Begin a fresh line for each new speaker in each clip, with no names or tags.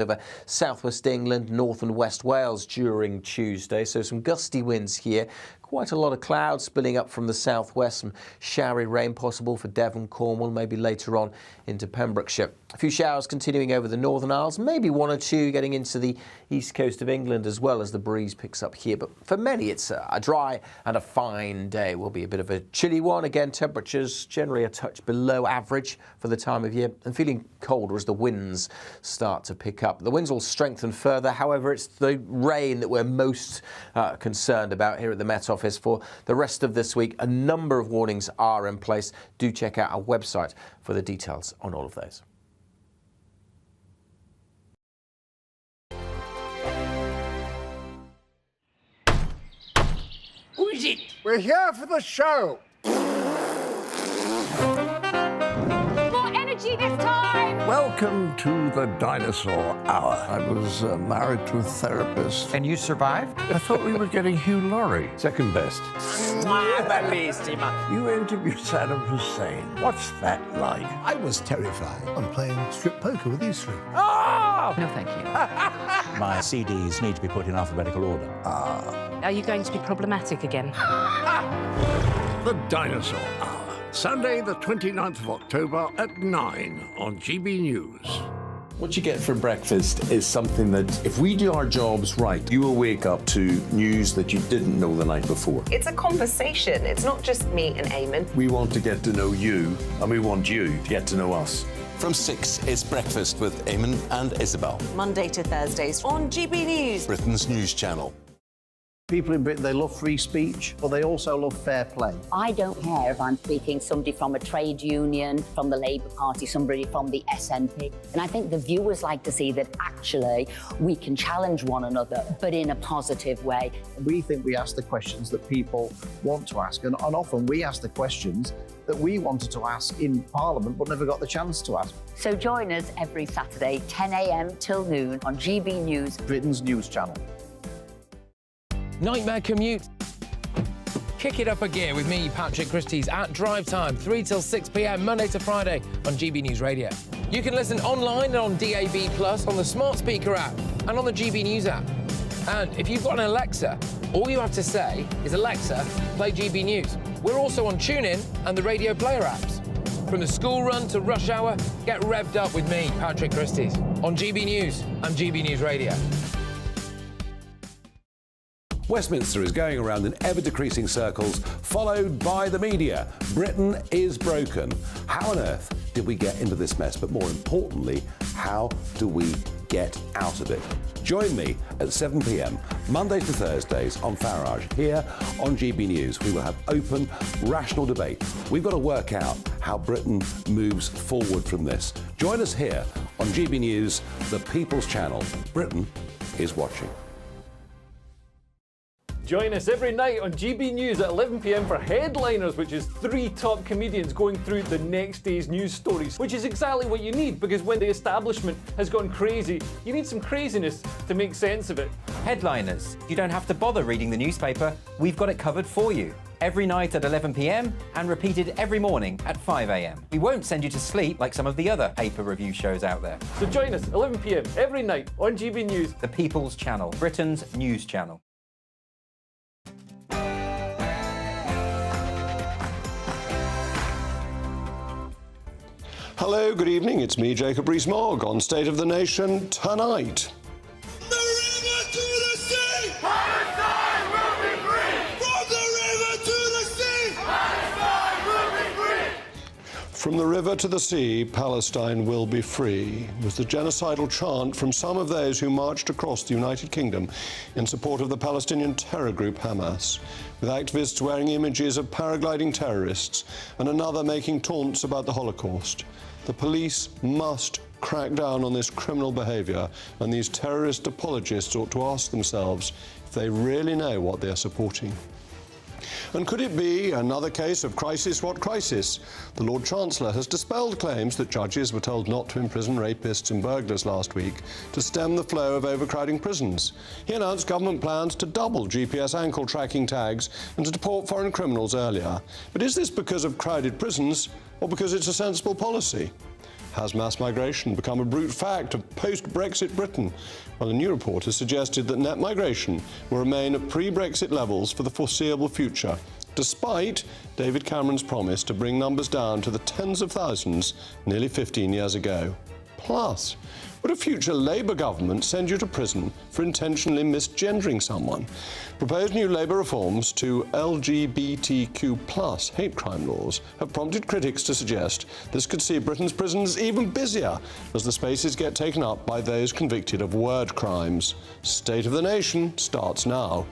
over southwest England, north and west Wales during Tuesday. So some gusty winds here. Quite a lot of clouds spilling up from the southwest. Some showery rain possible for Devon, Cornwall, maybe later on into Pembrokeshire. A few showers continuing over the Northern Isles, maybe one or two getting into the east coast of England as well as the breeze picks up here. But for many, it's a dry and a fine day. Will be a bit of a chilly one. Again, temperatures generally a touch below average for the time of year and feeling colder as the winds start to pick up. The winds will strengthen further. However, it's the rain that we're most concerned about here at the Met Office for the rest of this week. A number of warnings are in place. Do check out our website for the details on all of those.
Who is it?
We're here for the show.
More energy this time!
Welcome to the Dinosaur Hour. I was married to a therapist.
And you survived?
I thought we were getting Hugh Laurie.
Second best.
You interviewed Saddam Hussein. What's that like?
I was terrified. I'm playing strip poker with these three.
Oh! No, thank you.
My CDs need to be put in alphabetical order.
Are you going to be problematic again?
The Dinosaur Hour. Sunday, the 29th of October at 9 on GB News.
What you get for breakfast is something that, if we do our jobs right, you will wake up to news that you didn't know the night before.
It's a conversation. It's not just me and Eamon.
We want to get to know you, and we want you to get to know us.
From 6 is Breakfast with Eamon and Isabel.
Monday to Thursdays on GB News.
Britain's news channel.
People in Britain, they love free speech, but they also love fair play.
I don't care if I'm speaking somebody from a trade union, from the Labour Party, somebody from the SNP. And I think the viewers like to see that actually we can challenge one another, but in a positive way.
We think we ask the questions that people want to ask, and often we ask the questions that we wanted to ask in Parliament but never got the chance to ask.
So join us every Saturday, 10 a.m. till noon on GB News,
Britain's news channel.
Nightmare commute. Kick it up a gear with me, Patrick Christie's, at drive time, 3 till 6 p.m, Monday to Friday on GB News Radio. You can listen online and on DAB+, on the smart speaker app, and on the GB News app. And if you've got an Alexa, all you have to say is, Alexa, play GB News. We're also on TuneIn and the Radio Player apps. From the school run to rush hour, get revved up with me, Patrick Christie's, on GB News and GB News Radio.
Westminster is going around in ever-decreasing circles, followed by the media. Britain is broken. How on earth did we get into this mess? But more importantly, how do we get out of it? Join me at 7 p.m, Mondays to Thursdays on Farage, here on GB News. We will have open, rational debate. We've got to work out how Britain moves forward from this. Join us here on GB News, the People's Channel. Britain is watching.
Join us every night on GB News at 11 p.m. for Headliners, which is 3 top comedians going through the next day's news stories, which is exactly what you need, because when the establishment has gone crazy, you need some craziness to make sense of it.
Headliners. You don't have to bother reading the newspaper. We've got it covered for you. Every night at 11 p.m. and repeated every morning at 5 a.m. We won't send you to sleep like some of the other paper review shows out there.
So join us 11 p.m. every night on GB News.
The People's Channel, Britain's news channel.
Hello, good evening. It's me, Jacob Rees-Mogg, on State of the Nation tonight.
From the river to the sea! Palestine will be free! From the river to the sea! Palestine will be free!
From the river to the sea, Palestine will be free, was the genocidal chant from some of those who marched across the United Kingdom in support of the Palestinian terror group Hamas, with activists wearing images of paragliding terrorists and another making taunts about the Holocaust. The police must crack down on this criminal behaviour, and these terrorist apologists ought to ask themselves if they really know what they're supporting. And could it be another case of crisis what crisis? The Lord Chancellor has dispelled claims that judges were told not to imprison rapists and burglars last week to stem the flow of overcrowding prisons. He announced government plans to double GPS ankle tracking tags and to deport foreign criminals earlier. But is this because of crowded prisons or because it's a sensible policy? Has mass migration become a brute fact of post-Brexit Britain? Well, a new report has suggested that net migration will remain at pre-Brexit levels for the foreseeable future, despite David Cameron's promise to bring numbers down to the tens of thousands nearly 15 years ago. Plus, would a future Labour government send you to prison for intentionally misgendering someone? Proposed new Labour reforms to LGBTQ+ hate crime laws have prompted critics to suggest this could see Britain's prisons even busier as the spaces get taken up by those convicted of word crimes. State of the Nation starts now.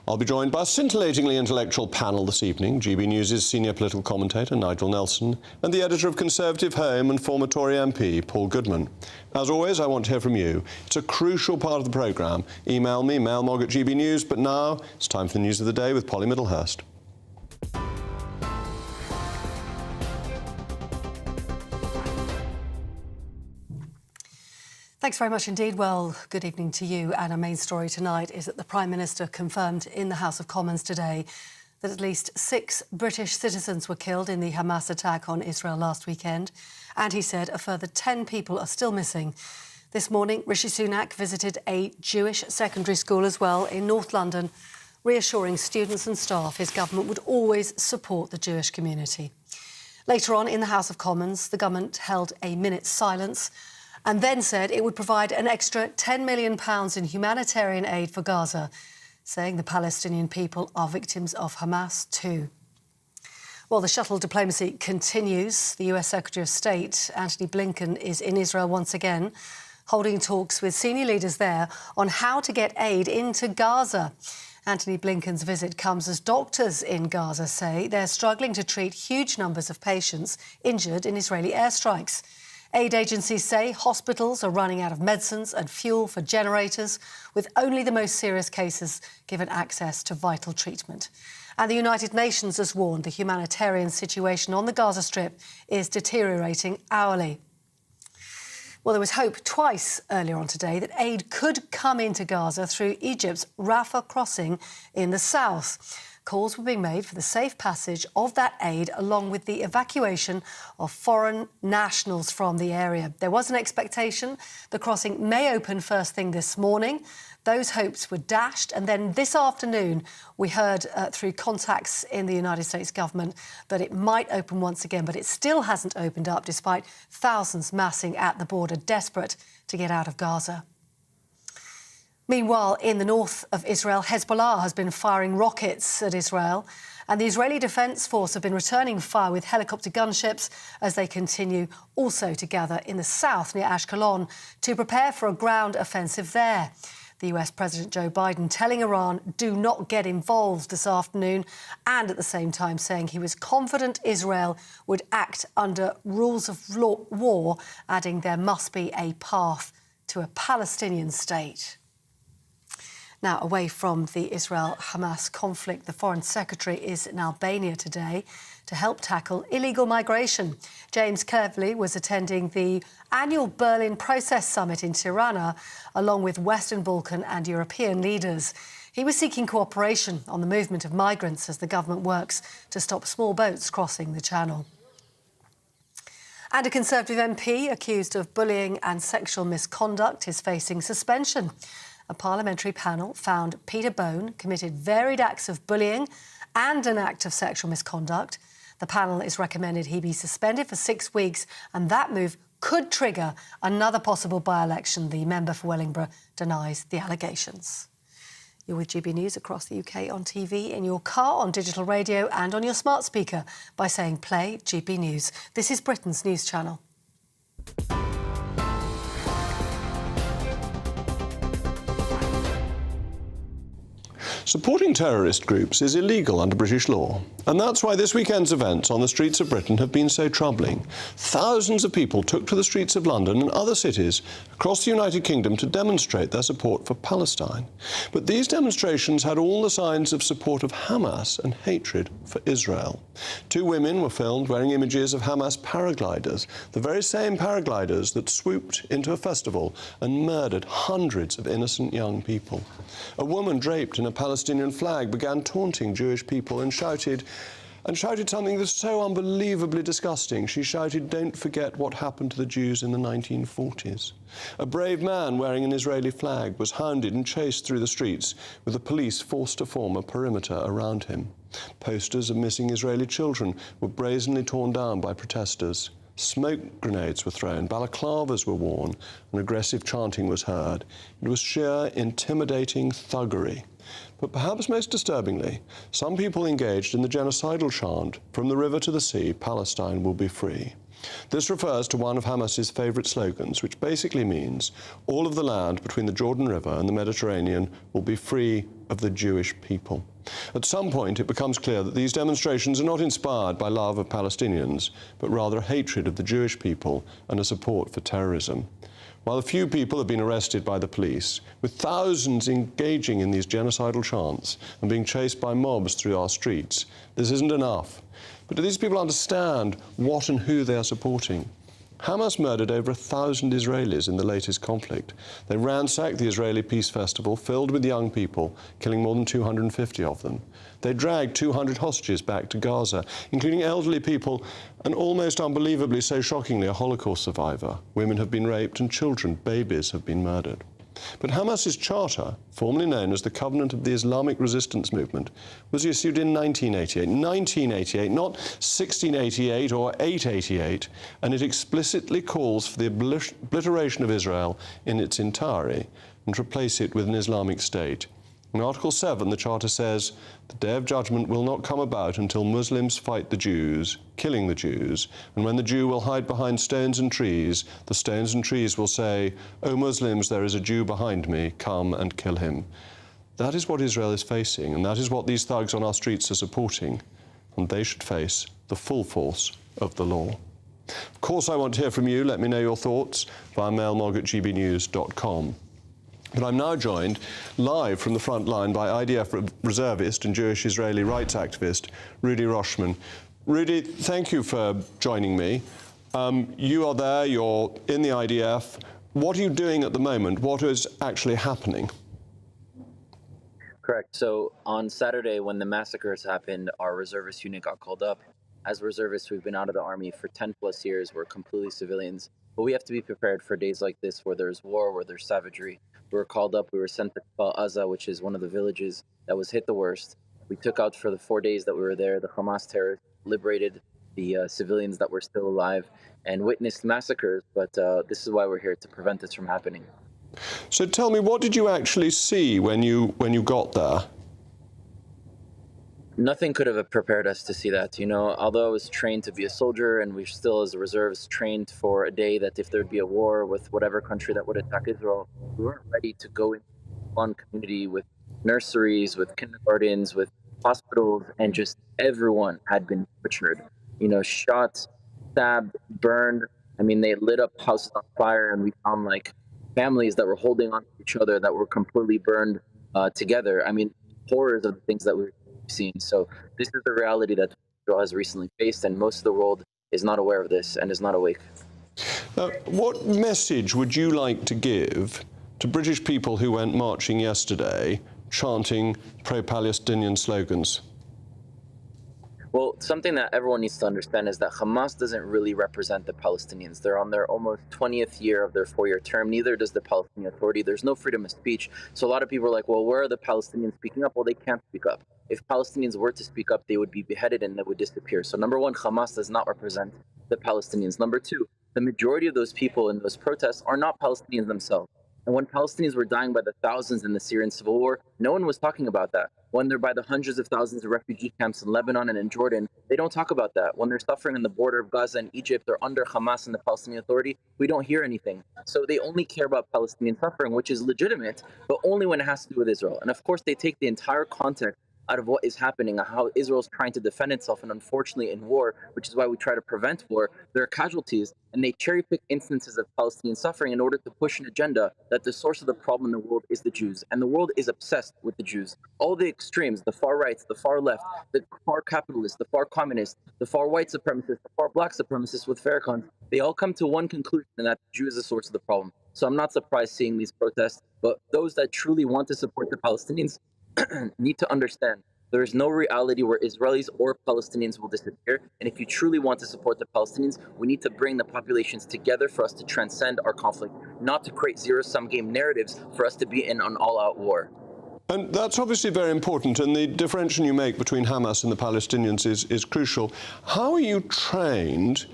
I'll be joined by a scintillatingly intellectual panel this evening. GB News' senior political commentator, Nigel Nelson, and the editor of Conservative Home and former Tory MP, Paul Goodman. As always, I want to hear from you. It's a crucial part of the programme. Email me, mailmog at GB News. But now, it's time for the news of the day with Polly Middlehurst.
Thanks very much indeed. Well, good evening to you. And our main story tonight is that the Prime Minister confirmed in the House of Commons today that at least 6 British citizens were killed in the Hamas attack on Israel last weekend. And he said a further 10 people are still missing. This morning, Rishi Sunak visited a Jewish secondary school as well in North London, reassuring students and staff his government would always support the Jewish community. Later on in the House of Commons, the government held a minute's silence and then said it would provide an extra £10 million in humanitarian aid for Gaza, saying the Palestinian people are victims of Hamas too. Well, the shuttle diplomacy continues. The US Secretary of State, Antony Blinken, is in Israel once again, holding talks with senior leaders there on how to get aid into Gaza. Antony Blinken's visit comes as doctors in Gaza say they're struggling to treat huge numbers of patients injured in Israeli airstrikes. Aid agencies say hospitals are running out of medicines and fuel for generators, with only the most serious cases given access to vital treatment. And the United Nations has warned the humanitarian situation on the Gaza Strip is deteriorating hourly. Well, there was hope twice earlier on today that aid could come into Gaza through Egypt's Rafah crossing in the south. Calls were being made for the safe passage of that aid, along with the evacuation of foreign nationals from the area. There was an expectation the crossing may open first thing this morning. Those hopes were dashed. And then this afternoon, we heard through contacts in the United States government that it might open once again, but it still hasn't opened up, despite thousands massing at the border, desperate to get out of Gaza. Meanwhile, in the north of Israel, Hezbollah has been firing rockets at Israel, and the Israeli Defence Force have been returning fire with helicopter gunships as they continue also to gather in the south near Ashkelon to prepare for a ground offensive there. The US President Joe Biden telling Iran do not get involved this afternoon, and at the same time saying he was confident Israel would act under rules of war, adding there must be a path to a Palestinian state. Now, away from the Israel-Hamas conflict, the Foreign Secretary is in Albania today to help tackle illegal migration. James Cleverly was attending the annual Berlin Process Summit in Tirana, along with Western Balkan and European leaders. He was seeking cooperation on the movement of migrants as the government works to stop small boats crossing the channel. And a Conservative MP accused of bullying and sexual misconduct is facing suspension. A parliamentary panel found Peter Bone committed varied acts of bullying and an act of sexual misconduct. The panel is recommended he be suspended for 6 weeks, and that move could trigger another possible by-election. The member for Wellingborough denies the allegations. You're with GB News across the UK on TV, in your car, on digital radio and on your smart speaker by saying play GB News. This is Britain's news channel.
Supporting terrorist groups is illegal under British law, and that's why this weekend's events on the streets of Britain have been so troubling. Thousands of people took to the streets of London and other cities across the United Kingdom to demonstrate their support for Palestine. But these demonstrations had all the signs of support of Hamas and hatred for Israel. 2 women were filmed wearing images of Hamas paragliders, the very same paragliders that swooped into a festival and murdered hundreds of innocent young people. A woman draped in a Palestinian flag began taunting Jewish people and shouted something that's so unbelievably disgusting. She shouted, "Don't forget what happened to the Jews in the 1940s." A brave man wearing an Israeli flag was hounded and chased through the streets, with the police forced to form a perimeter around him. Posters of missing Israeli children were brazenly torn down by protesters. Smoke grenades were thrown, balaclavas were worn, and aggressive chanting was heard. It was sheer, intimidating thuggery. But perhaps most disturbingly, some people engaged in the genocidal chant, "From the river to the sea, Palestine will be free." This refers to one of Hamas's favourite slogans, which basically means all of the land between the Jordan River and the Mediterranean will be free of the Jewish people. At some point, it becomes clear that these demonstrations are not inspired by love of Palestinians, but rather hatred of the Jewish people and a support for terrorism. While a few people have been arrested by the police, with thousands engaging in these genocidal chants and being chased by mobs through our streets, this isn't enough. But do these people understand what and who they are supporting? Hamas murdered over 1,000 Israelis in the latest conflict. They ransacked the Israeli Peace Festival, filled with young people, killing more than 250 of them. They dragged 200 hostages back to Gaza, including elderly people and, almost unbelievably, so shockingly, a Holocaust survivor. Women have been raped and children, babies, have been murdered. But Hamas's charter, formerly known as the Covenant of the Islamic Resistance Movement, was issued in 1988. 1988, not 1688 or 888, and it explicitly calls for the obliteration of Israel in its entirety and to replace it with an Islamic state. In Article 7, the Charter says, "The day of judgment will not come about until Muslims fight the Jews, killing the Jews, and when the Jew will hide behind stones and trees, the stones and trees will say, 'O Muslims, there is a Jew behind me, come and kill him.'" That is what Israel is facing, and that is what these thugs on our streets are supporting, and they should face the full force of the law. Of course, I want to hear from you. Let me know your thoughts via mailmog@gbnews.com. But I'm now joined live from the front line by IDF reservist and Jewish Israeli rights activist, Rudy Roshman. Rudy, thank you for joining me. You are there, you're in the IDF. What are you doing at the moment? What is actually happening?
Correct. So on Saturday, when the massacres happened, our reservist unit got called up. As reservists, we've been out of the army for 10 plus years. We're completely civilians. But we have to be prepared for days like this where there's war, where there's savagery. We were called up. We were sent to Gaza, which is one of the villages that was hit the worst. We took out for the 4 days that we were there. The Hamas terrorists liberated the civilians that were still alive and witnessed massacres. But this is why we're here, to prevent this from happening.
So tell me, what did you actually see when you got there?
Nothing could have prepared us to see that. You know, although I was trained to be a soldier and we still, as a reservist, trained for a day that if there'd be a war with whatever country that would attack Israel, we weren't ready to go into one community with nurseries, with kindergartens, with hospitals, and just everyone had been butchered. You know, shot, stabbed, burned. I mean, they lit up houses on fire, and we found like families that were holding on to each other that were completely burned together. I mean, horrors of the things that we've seen. So this is the reality that Israel has recently faced, and most of the world is not aware of this and is not awake.
What message would you like to give to British people who went marching yesterday chanting pro-Palestinian slogans?
Well, something that everyone needs to understand is that Hamas doesn't really represent the Palestinians. They're on their almost 20th year of their 4-year term. Neither does the Palestinian Authority. There's no freedom of speech. So a lot of people are like, well, where are the Palestinians speaking up? Well, they can't speak up. If Palestinians were to speak up, they would be beheaded and they would disappear. So number one, Hamas does not represent the Palestinians. Number two, the majority of those people in those protests are not Palestinians themselves. And when Palestinians were dying by the thousands in the Syrian civil war, no one was talking about that. When they're by the hundreds of thousands of refugee camps in Lebanon and in Jordan, they don't talk about that. When they're suffering on the border of Gaza and Egypt or under Hamas and the Palestinian Authority, we don't hear anything. So they only care about Palestinian suffering, which is legitimate, but only when it has to do with Israel. And of course, they take the entire context out of what is happening and how Israel's trying to defend itself. And unfortunately, in war, which is why we try to prevent war, there are casualties, and they cherry pick instances of Palestinian suffering in order to push an agenda that the source of the problem in the world is the Jews. And the world is obsessed with the Jews. All the extremes, the far right, the far left, the far capitalists, the far communists, the far white supremacists, the far black supremacists with Farrakhan, they all come to one conclusion, and that the Jew is the source of the problem. So I'm not surprised seeing these protests, but those that truly want to support the Palestinians need to understand there is no reality where Israelis or Palestinians will disappear. And if you truly want to support the Palestinians, we need to bring the populations together for us to transcend our conflict, not to create zero-sum game narratives for us to be in an all-out war.
And that's obviously very important, and the differentiation you make between Hamas and the Palestinians is crucial. How are you trained,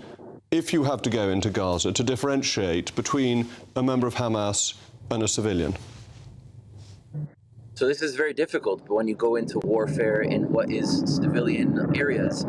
if you have to go into Gaza, to differentiate between a member of Hamas and a civilian?
So this is very difficult, but when you go into warfare in what is civilian areas,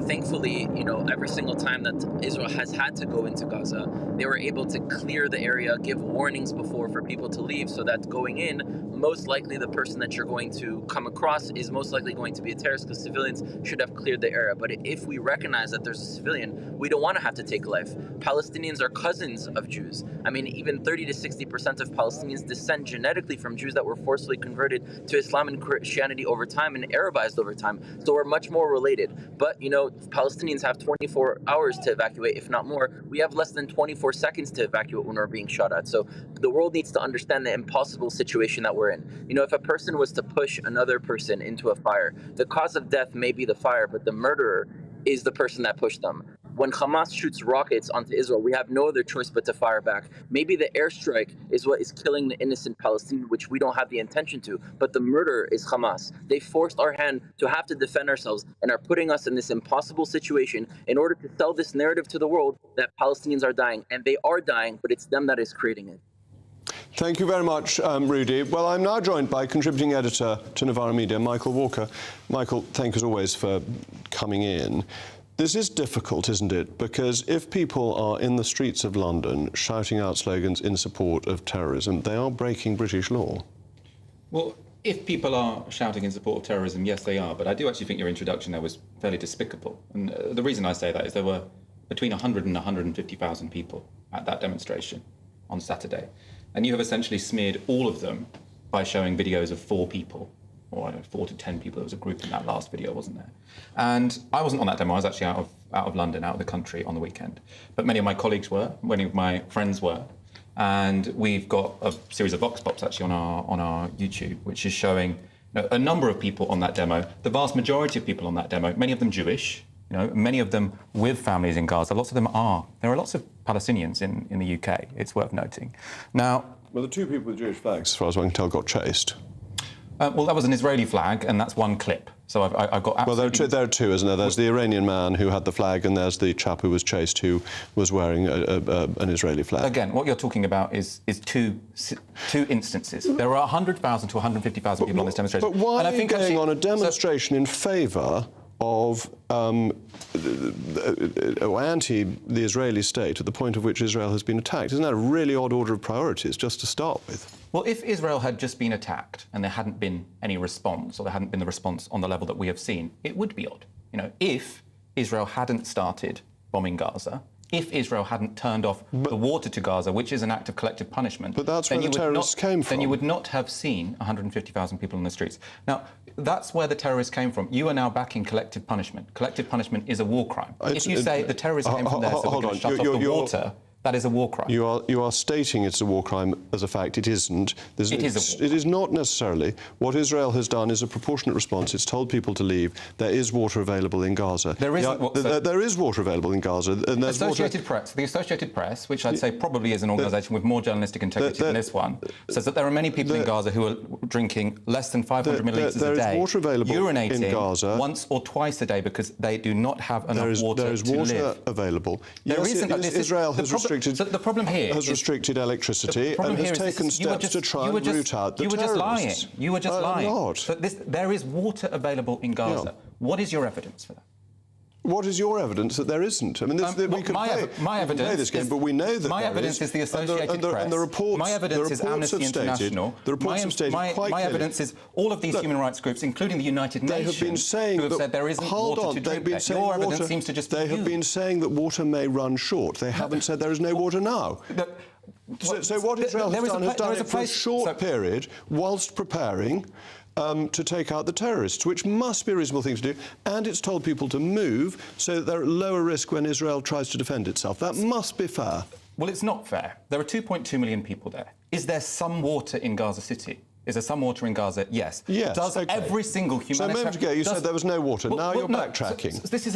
thankfully, every single time that Israel has had to go into Gaza, they were able to clear the area, give warnings before for people to leave, so that going in, most likely the person that you're going to come across is most likely going to be a terrorist, because civilians should have cleared the area. But if we recognize that there's a civilian, we don't want to have to take life. Palestinians are cousins of Jews. I mean, even 30 to 60% of Palestinians descend genetically from Jews that were forcibly converted to Islam and Christianity over time and Arabized over time. So we're much more related. But, Palestinians have 24 hours to evacuate, if not more. We have less than 24 seconds to evacuate when we're being shot at. So the world needs to understand the impossible situation that we're in. If a person was to push another person into a fire, the cause of death may be the fire, but the murderer is the person that pushed them. When Hamas shoots rockets onto Israel, we have no other choice but to fire back. Maybe the airstrike is what is killing the innocent Palestinians, which we don't have the intention to, but the murderer is Hamas. They forced our hand to have to defend ourselves and are putting us in this impossible situation in order to sell this narrative to the world that Palestinians are dying. And they are dying, but it's them that is creating it.
Thank you very much, Rudy. Well, I'm now joined by contributing editor to Novara Media, Michael Walker. Michael, thank you as always for coming in. This is difficult, isn't it? Because if people are in the streets of London shouting out slogans in support of terrorism, they are breaking British law.
Well, if people are shouting in support of terrorism, yes, they are. But I do actually think your introduction there was fairly despicable. And the reason I say that is there were between 100 and 150,000 people at that demonstration on Saturday. And you have essentially smeared all of them by showing videos of 4 people, or I don't know, 4 to 10 people. There was a group in that last video, wasn't there? And I wasn't on that demo. I was actually out of London, out of the country on the weekend. But many of my colleagues were, many of my friends were. And we've got a series of vox pops actually on our YouTube, which is showing a number of people on that demo. The vast majority of people on that demo, many of them Jewish, many of them with families in Gaza. Lots of them are. There are lots of Palestinians in the UK, it's worth noting. Now,
well, the 2 people with Jewish flags, as far as one can tell, got chased.
Well, that was an Israeli flag, and that's one clip. So I've got absolutely...
Well, there are 2, isn't there? There's the Iranian man who had the flag, and there's the chap who was chased who was wearing an Israeli flag.
Again, what you're talking about is two instances. There are 100,000 to 150,000 people on this demonstration.
But why are you going on a demonstration in favour of anti the Israeli state at the point at which Israel has been attacked? Isn't that a really odd order of priorities, just to start with?
Well, if Israel had just been attacked and there hadn't been any response, or there hadn't been the response on the level that we have seen, it would be odd. If Israel hadn't started bombing Gaza, if Israel hadn't turned off the water to Gaza, which is an act of collective punishment...
But that's where the terrorists came from.
Then you would not have seen 150,000 people in the streets. Now, that's where the terrorists came from. You are now backing collective punishment. Collective punishment is a war crime. If you say the terrorists came from there, so we're going to shut off the water... That is a war crime.
You are stating it's a war crime as a fact. It isn't.
It is a war crime.
It is not necessarily. What Israel has done is a proportionate response. It's told people to leave. There is water available in Gaza.
There isn't.
There is water available in Gaza. And there's
The Associated Press, which I'd say probably is an organisation with more journalistic integrity than this one, says that there are many people in Gaza who are drinking less than 500 millilitres a day.
There is water available
urinating
in Gaza
once or twice a day because they do not have enough water to live.
There is water available.
There
yes,
isn't.
Israel has restricted.
So the problem here
has restricted electricity and has taken steps to try and root out the terrorists.
You were just lying. You were just lying.
I'm not.
So there is water available in Gaza.
Yeah.
What is your evidence for that?
What is your evidence that there isn't? I mean, we can play this game, but we know that
my evidence is the Associated Press.
And the reports,
my evidence is Amnesty International.
The reports have stated quite clearly.
My evidence is all of these human rights groups, including the United Nations,
have been saying
who have said there isn't water to drink there. Your evidence seems to just be
They have been saying that water may run short. They haven't said there is no water now. So what Israel has done it for a short period, whilst preparing to take out the terrorists, which must be a reasonable thing to do, and it's told people to move so that they're at lower risk when Israel tries to defend itself. That must be fair.
Well, it's not fair. There are 2.2 million people there. Is there some water in Gaza City? Is there some water in Gaza? Yes.
Does
every single humanitarian...
So a moment ago you said there was no water. Now you're backtracking.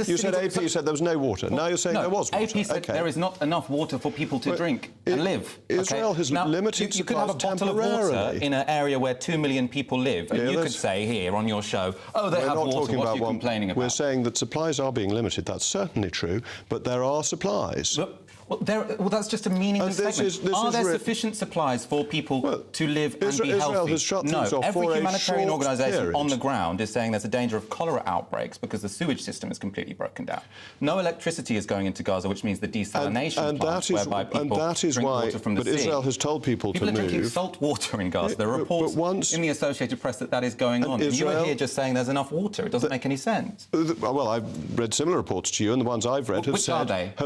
You said AP said there was no water. Now you're saying there was water.
AP said there is not enough water for people to drink and live.
Israel has limited
you could have a bottle of water in an area where 2 million people live, and you could say here on your show, oh, they have water, what are you complaining about?
We're saying that supplies are being limited. That's certainly true, but there are supplies.
Well, that's just a meaningless statement. Are there sufficient supplies for people to live and be healthy?
Israel has shut things off
every
for
humanitarian
a short
organisation
period.
on the ground is saying there's a danger of cholera outbreaks because the sewage system is completely broken down. No electricity is going into Gaza, which means the desalination plants whereby people drink water from the sea.
But Israel has told people to move.
People are drinking salt water in Gaza. There are reports in the Associated Press that is going on. And you are here just saying there's enough water. It doesn't make any sense.
Well, I've read similar reports to you, and the ones I've read have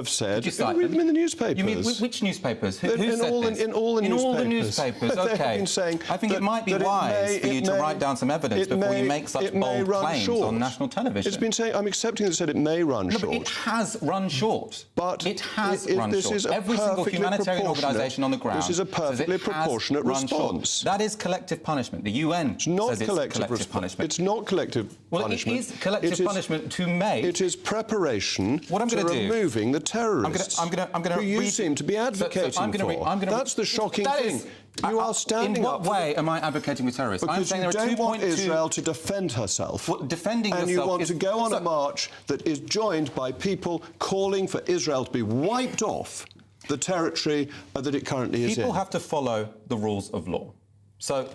said...
Did you
read them in the newspapers.
You mean which newspapers? Who
in
said this?
In all the newspapers.
In all the newspapers, OK. I think it might be wise for you to write down some evidence before you make such bold claims on national television.
It's been saying, I'm accepting that it said it may run short.
But it has run short.
But
it has run short. Every single humanitarian organisation on the ground
This is a perfectly proportionate response.
That is collective punishment. The UN says it's collective punishment.
It's not collective punishment.
Well, it is collective punishment to make...
It is preparation to removing the terrorists who you seem to be advocating for. That's the shocking thing. You are standing up...
In what way am I advocating for terrorists?
Because you don't want Israel to defend herself.
Defending yourself...
And you want to go on a march that is joined by people calling for Israel to be wiped off the territory that it currently is in.
People have to follow the rules of law. So...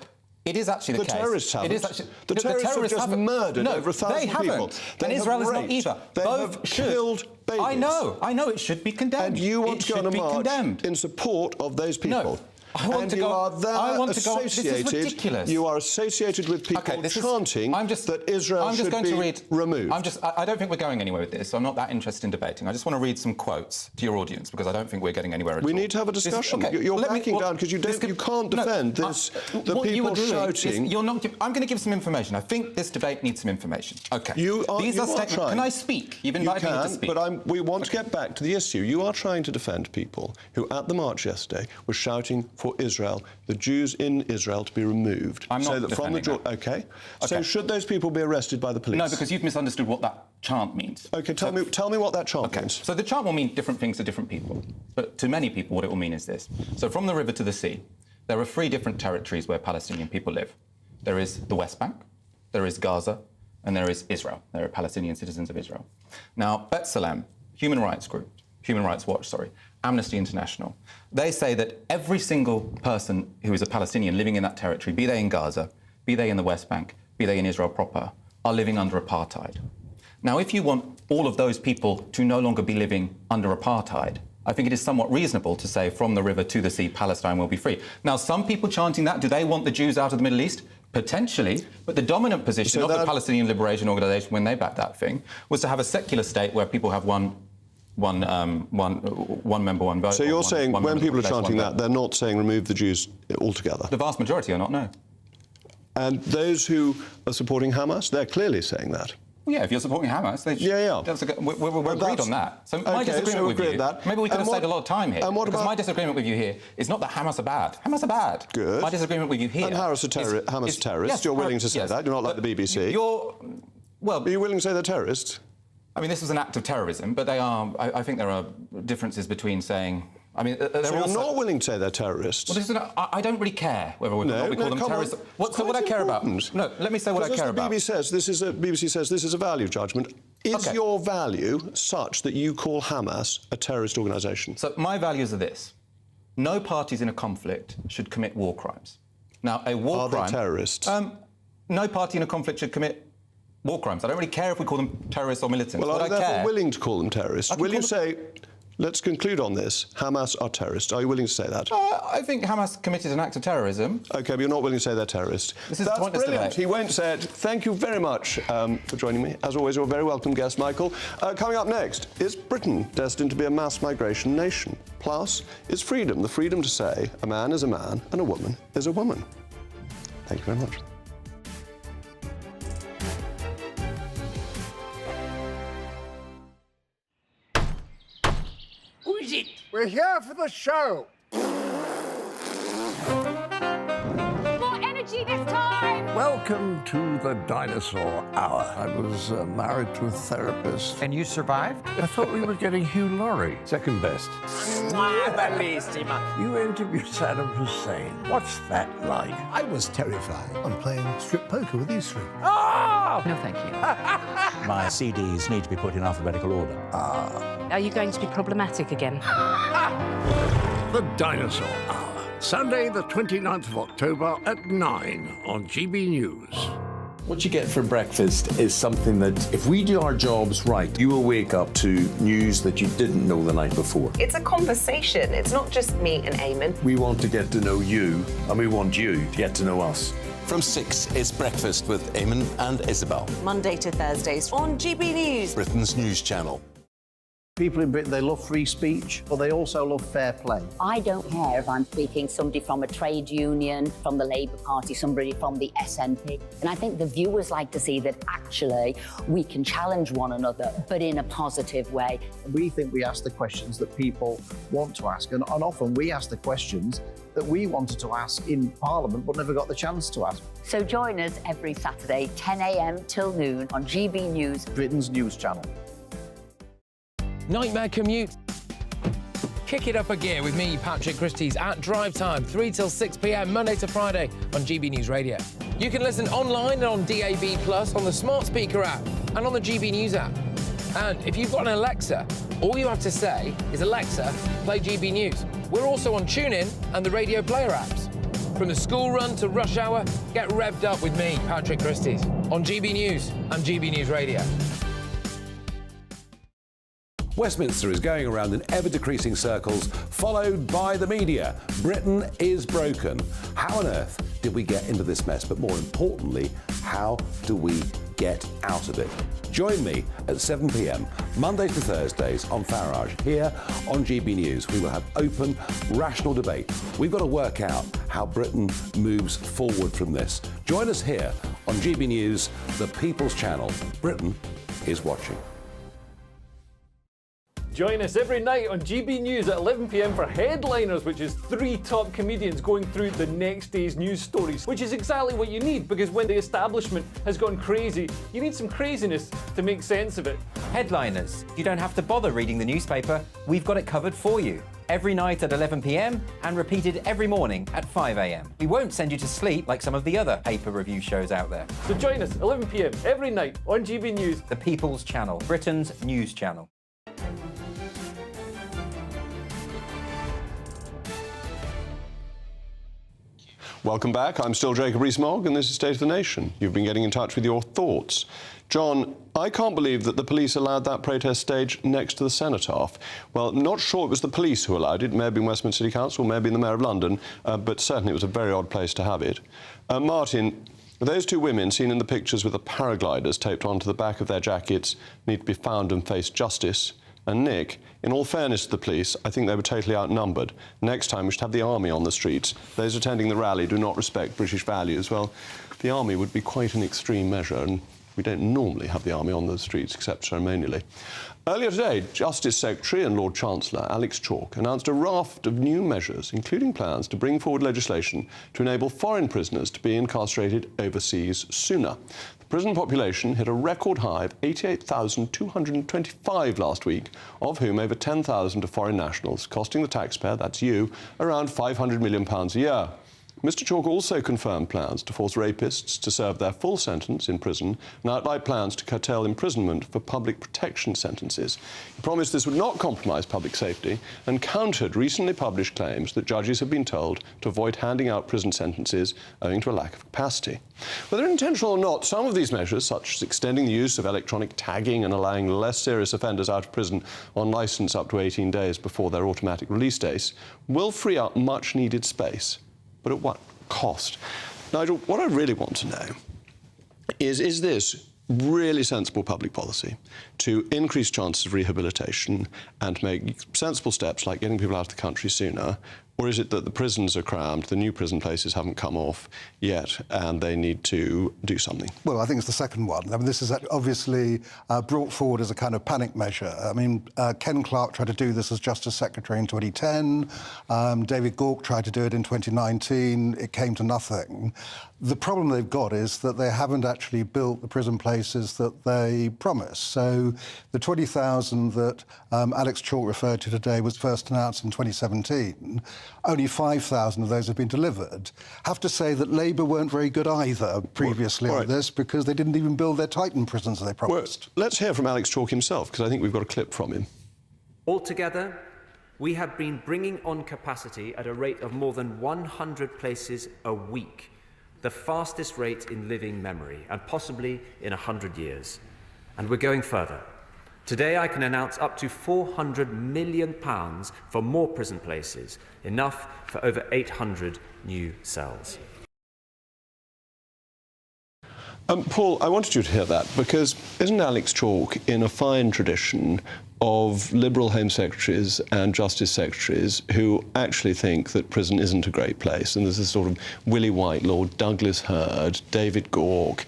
It is actually the case.
The terrorists haven't.
It is actually,
the terrorists have just murdered over 1,000 people.
They haven't. And Israel is not either.
They have killed babies.
I know, it should be condemned.
And you want to go on a march in support of those people.
No. I want to go. This is ridiculous.
You are associated with people chanting that Israel should be removed.
I don't think we're going anywhere with this, so I'm not that interested in debating. I just want to read some quotes to your audience because I don't think we're getting anywhere at all.
We need to have a discussion. You're backing down because you can't defend this. The people shouting.
I'm going to give some information. I think this debate needs some information. OK.
You are trying.
Can I speak? You've invited me to speak.
But we want to get back to the issue. You are trying to defend people who, at the march yesterday, were shouting for Israel, the Jews in Israel, to be removed.
I'm not defending that.
OK. So should those people be arrested by the police?
No, because you've misunderstood what that chant means.
OK, tell me what that chant means.
So the chant will mean different things to different people. But to many people, what it will mean is this. So from the river to the sea, there are 3 different territories where Palestinian people live. There is the West Bank, there is Gaza, and there is Israel. There are Palestinian citizens of Israel. Now, B'Tselem, Human Rights Watch, Amnesty International, they say that every single person who is a Palestinian living in that territory, be they in Gaza, be they in the West Bank, be they in Israel proper, are living under apartheid. Now, if you want all of those people to no longer be living under apartheid, I think it is somewhat reasonable to say from the river to the sea, Palestine will be free. Now, some people chanting that, do they want the Jews out of the Middle East? Potentially, but the dominant position of the Palestinian Liberation Organization when they backed that thing was to have a secular state where people have one member, one vote.
So you're saying when people are chanting that, they're not saying remove the Jews altogether?
The vast majority are not, no.
And those who are supporting Hamas, they're clearly saying that.
Well, yeah, if you're supporting Hamas, they we're agreed on that. So my disagreement with you, maybe we could have saved a lot of time here. Because my disagreement with you here is not that Hamas are bad. Hamas are bad.
Good.
My disagreement with you here
and Hamas are terrorists.
Yes,
you're willing to say that. You're not like the BBC. Are you willing to say they're terrorists?
I mean, this was an act of terrorism, but they are. I think there are differences between saying. I mean,
so you're not willing to say they're terrorists?
Well, I don't really care whether we call them terrorists. So what I care about... No, let me say what I care about.
BBC says this is a value judgment. Is your value such that you call Hamas a terrorist organisation?
So my values are this. No parties in a conflict should commit war crimes. Now, a war crime...
Are they terrorists?
No party in a conflict should commit war crimes. I don't really care if we call them terrorists or militants.
Well, are you therefore willing to call them terrorists? Will you say... Let's conclude on this. Hamas are terrorists. Are you willing to say that?
I think Hamas committed an act of terrorism.
OK, but you're not willing to say they're terrorists.
This is
That's
pointless
brilliant.
debate.
He won't say it. Thank you very much for joining me. As always, you're a very welcome guest, Michael. Coming up next, is Britain destined to be a mass migration nation? Plus, is freedom the freedom to say a man is a man and a woman is a woman? Thank you very much.
Who is it?
We're here for the show.
More energy this time!
Welcome to the Dinosaur Hour. I was married to a therapist.
And you survived?
I thought we were getting Hugh Laurie, second best.
Bellissima.
You interviewed Saddam Hussein. What's that like?
I was terrified. I'm playing strip poker with these three.
Oh! No, thank you.
My CDs need to be put in alphabetical order.
Are you going to be problematic again?
The Dinosaur Hour. Sunday, the 29th of October at 9 on GB News.
What you get for breakfast is something that, if we do our jobs right, you will wake up to news that you didn't know the night before.
It's a conversation. It's not just me and Eamon.
We want to get to know you, and we want you to get to know us.
From 6, it's Breakfast with Eamon and Isabel.
Monday to Thursdays on GB News.
Britain's news channel.
People in Britain, they love free speech, but they also love fair play.
I don't care if I'm speaking somebody from a trade union, from the Labour Party, somebody from the SNP. And I think the viewers like to see that actually we can challenge one another, but in a positive way.
We think we ask the questions that people want to ask, and often we ask the questions that we wanted to ask in Parliament but never got the chance to ask.
So join us every Saturday, 10 a.m. till noon on GB News,
Britain's news channel.
Nightmare commute. Kick it up a gear with me, Patrick Christie's at Drive Time, 3 till 6 p.m, Monday to Friday on GB News Radio. You can listen online and on DAB+, on the smart speaker app and on the GB News app. And if you've got an Alexa, all you have to say is, Alexa, play GB News. We're also on TuneIn and the Radio Player apps. From the school run to rush hour, get revved up with me, Patrick Christie's, on GB News and GB News Radio.
Westminster is going around in ever-decreasing circles, followed by the media. Britain is broken. How on earth did we get into this mess? But more importantly, how do we get out of it? Join me at 7 p.m, Mondays to Thursdays on Farage, here on GB News. We will have open, rational debate. We've got to work out how Britain moves forward from this. Join us here on GB News, the People's Channel. Britain is watching.
Join us every night on GB News at 11 p.m. for Headliners, which is 3 top comedians going through the next day's news stories, which is exactly what you need, because when the establishment has gone crazy, you need some craziness to make sense of it.
Headliners. You don't have to bother reading the newspaper. We've got it covered for you. Every night at 11 p.m. and repeated every morning at 5 a.m. We won't send you to sleep like some of the other paper review shows out there.
So join us 11 p.m. every night on GB News.
The People's Channel, Britain's news channel.
Welcome back. I'm still Jacob Rees-Mogg, and this is State of the Nation. You've been getting in touch with your thoughts. John, I can't believe that the police allowed that protest stage next to the cenotaph. Well, not sure it was the police who allowed it. It may have been Westminster City Council, maybe the Mayor of London, but certainly it was a very odd place to have it. Martin, those 2 women seen in the pictures with the paragliders taped onto the back of their jackets need to be found and face justice. And Nick, in all fairness to the police, I think they were totally outnumbered. Next time we should have the army on the streets. Those attending the rally do not respect British values. Well, the army would be quite an extreme measure, and we don't normally have the army on the streets except ceremonially. Earlier today, Justice Secretary and Lord Chancellor Alex Chalk announced a raft of new measures, including plans to bring forward legislation to enable foreign prisoners to be incarcerated overseas sooner. The prison population hit a record high of 88,225 last week, of whom over 10,000 are foreign nationals, costing the taxpayer, that's you, around £500 million a year. Mr Chalk also confirmed plans to force rapists to serve their full sentence in prison and outlined plans to curtail imprisonment for public protection sentences. He promised this would not compromise public safety and countered recently published claims that judges have been told to avoid handing out prison sentences owing to a lack of capacity. Whether intentional or not, some of these measures, such as extending the use of electronic tagging and allowing less serious offenders out of prison on licence up to 18 days before their automatic release dates, will free up much needed space. But at what cost? Nigel, what I really want to know is this really sensible public policy to increase chances of rehabilitation and make sensible steps like getting people out of the country sooner? Or is it that the prisons are crammed, the new prison places haven't come off yet, and they need to do something?
Well, I think it's the second one. I mean, this is obviously brought forward as a kind of panic measure. I mean, Ken Clarke tried to do this as Justice Secretary in 2010. David Gauke tried to do it in 2019. It came to nothing. The problem they've got is that they haven't actually built the prison places that they promised. So the 20,000 that Alex Chalk referred to today was first announced in 2017. Only 5,000 of those have been delivered. Have to say that Labour weren't very good either previously on this, because they didn't even build their Titan prisons as they promised.
Well, let's hear from Alex Chalk himself, because I think we've got a clip from him.
Altogether, we have been bringing on capacity at a rate of more than 100 places a week, the fastest rate in living memory, and possibly in 100 years. And we're going further. Today I can announce up to £400 million for more prison places, enough for over 800 new cells.
Paul, I wanted you to hear that, because isn't Alex Chalk in a fine tradition of Liberal Home Secretaries and Justice Secretaries who actually think that prison isn't a great place? And there's this sort of Willie Whitelaw, Douglas Hurd, David Gauke,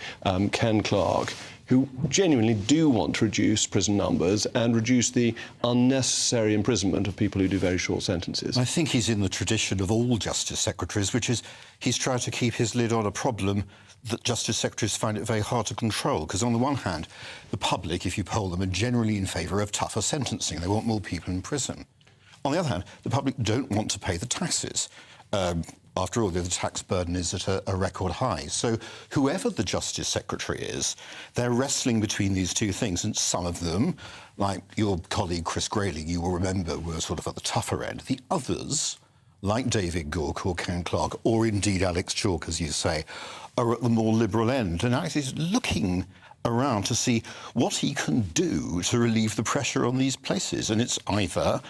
Ken Clarke, who genuinely do want to reduce prison numbers and reduce the unnecessary imprisonment of people who do very short sentences.
I think he's in the tradition of all Justice Secretaries, which is he's tried to keep his lid on a problem that Justice Secretaries find it very hard to control. Because on the one hand, the public, if you poll them, are generally in favour of tougher sentencing. They want more people in prison. On the other hand, the public don't want to pay the taxes. After all, the tax burden is at a record high. So whoever the Justice Secretary is, they're wrestling between these two things. And some of them, like your colleague Chris Grayling, you will remember, were sort of at the tougher end. The others, like David Gauke or Ken Clarke, or indeed Alex Chalk, as you say, are at the more liberal end. And Alex is looking around to see what he can do to relieve the pressure on these places. And it's either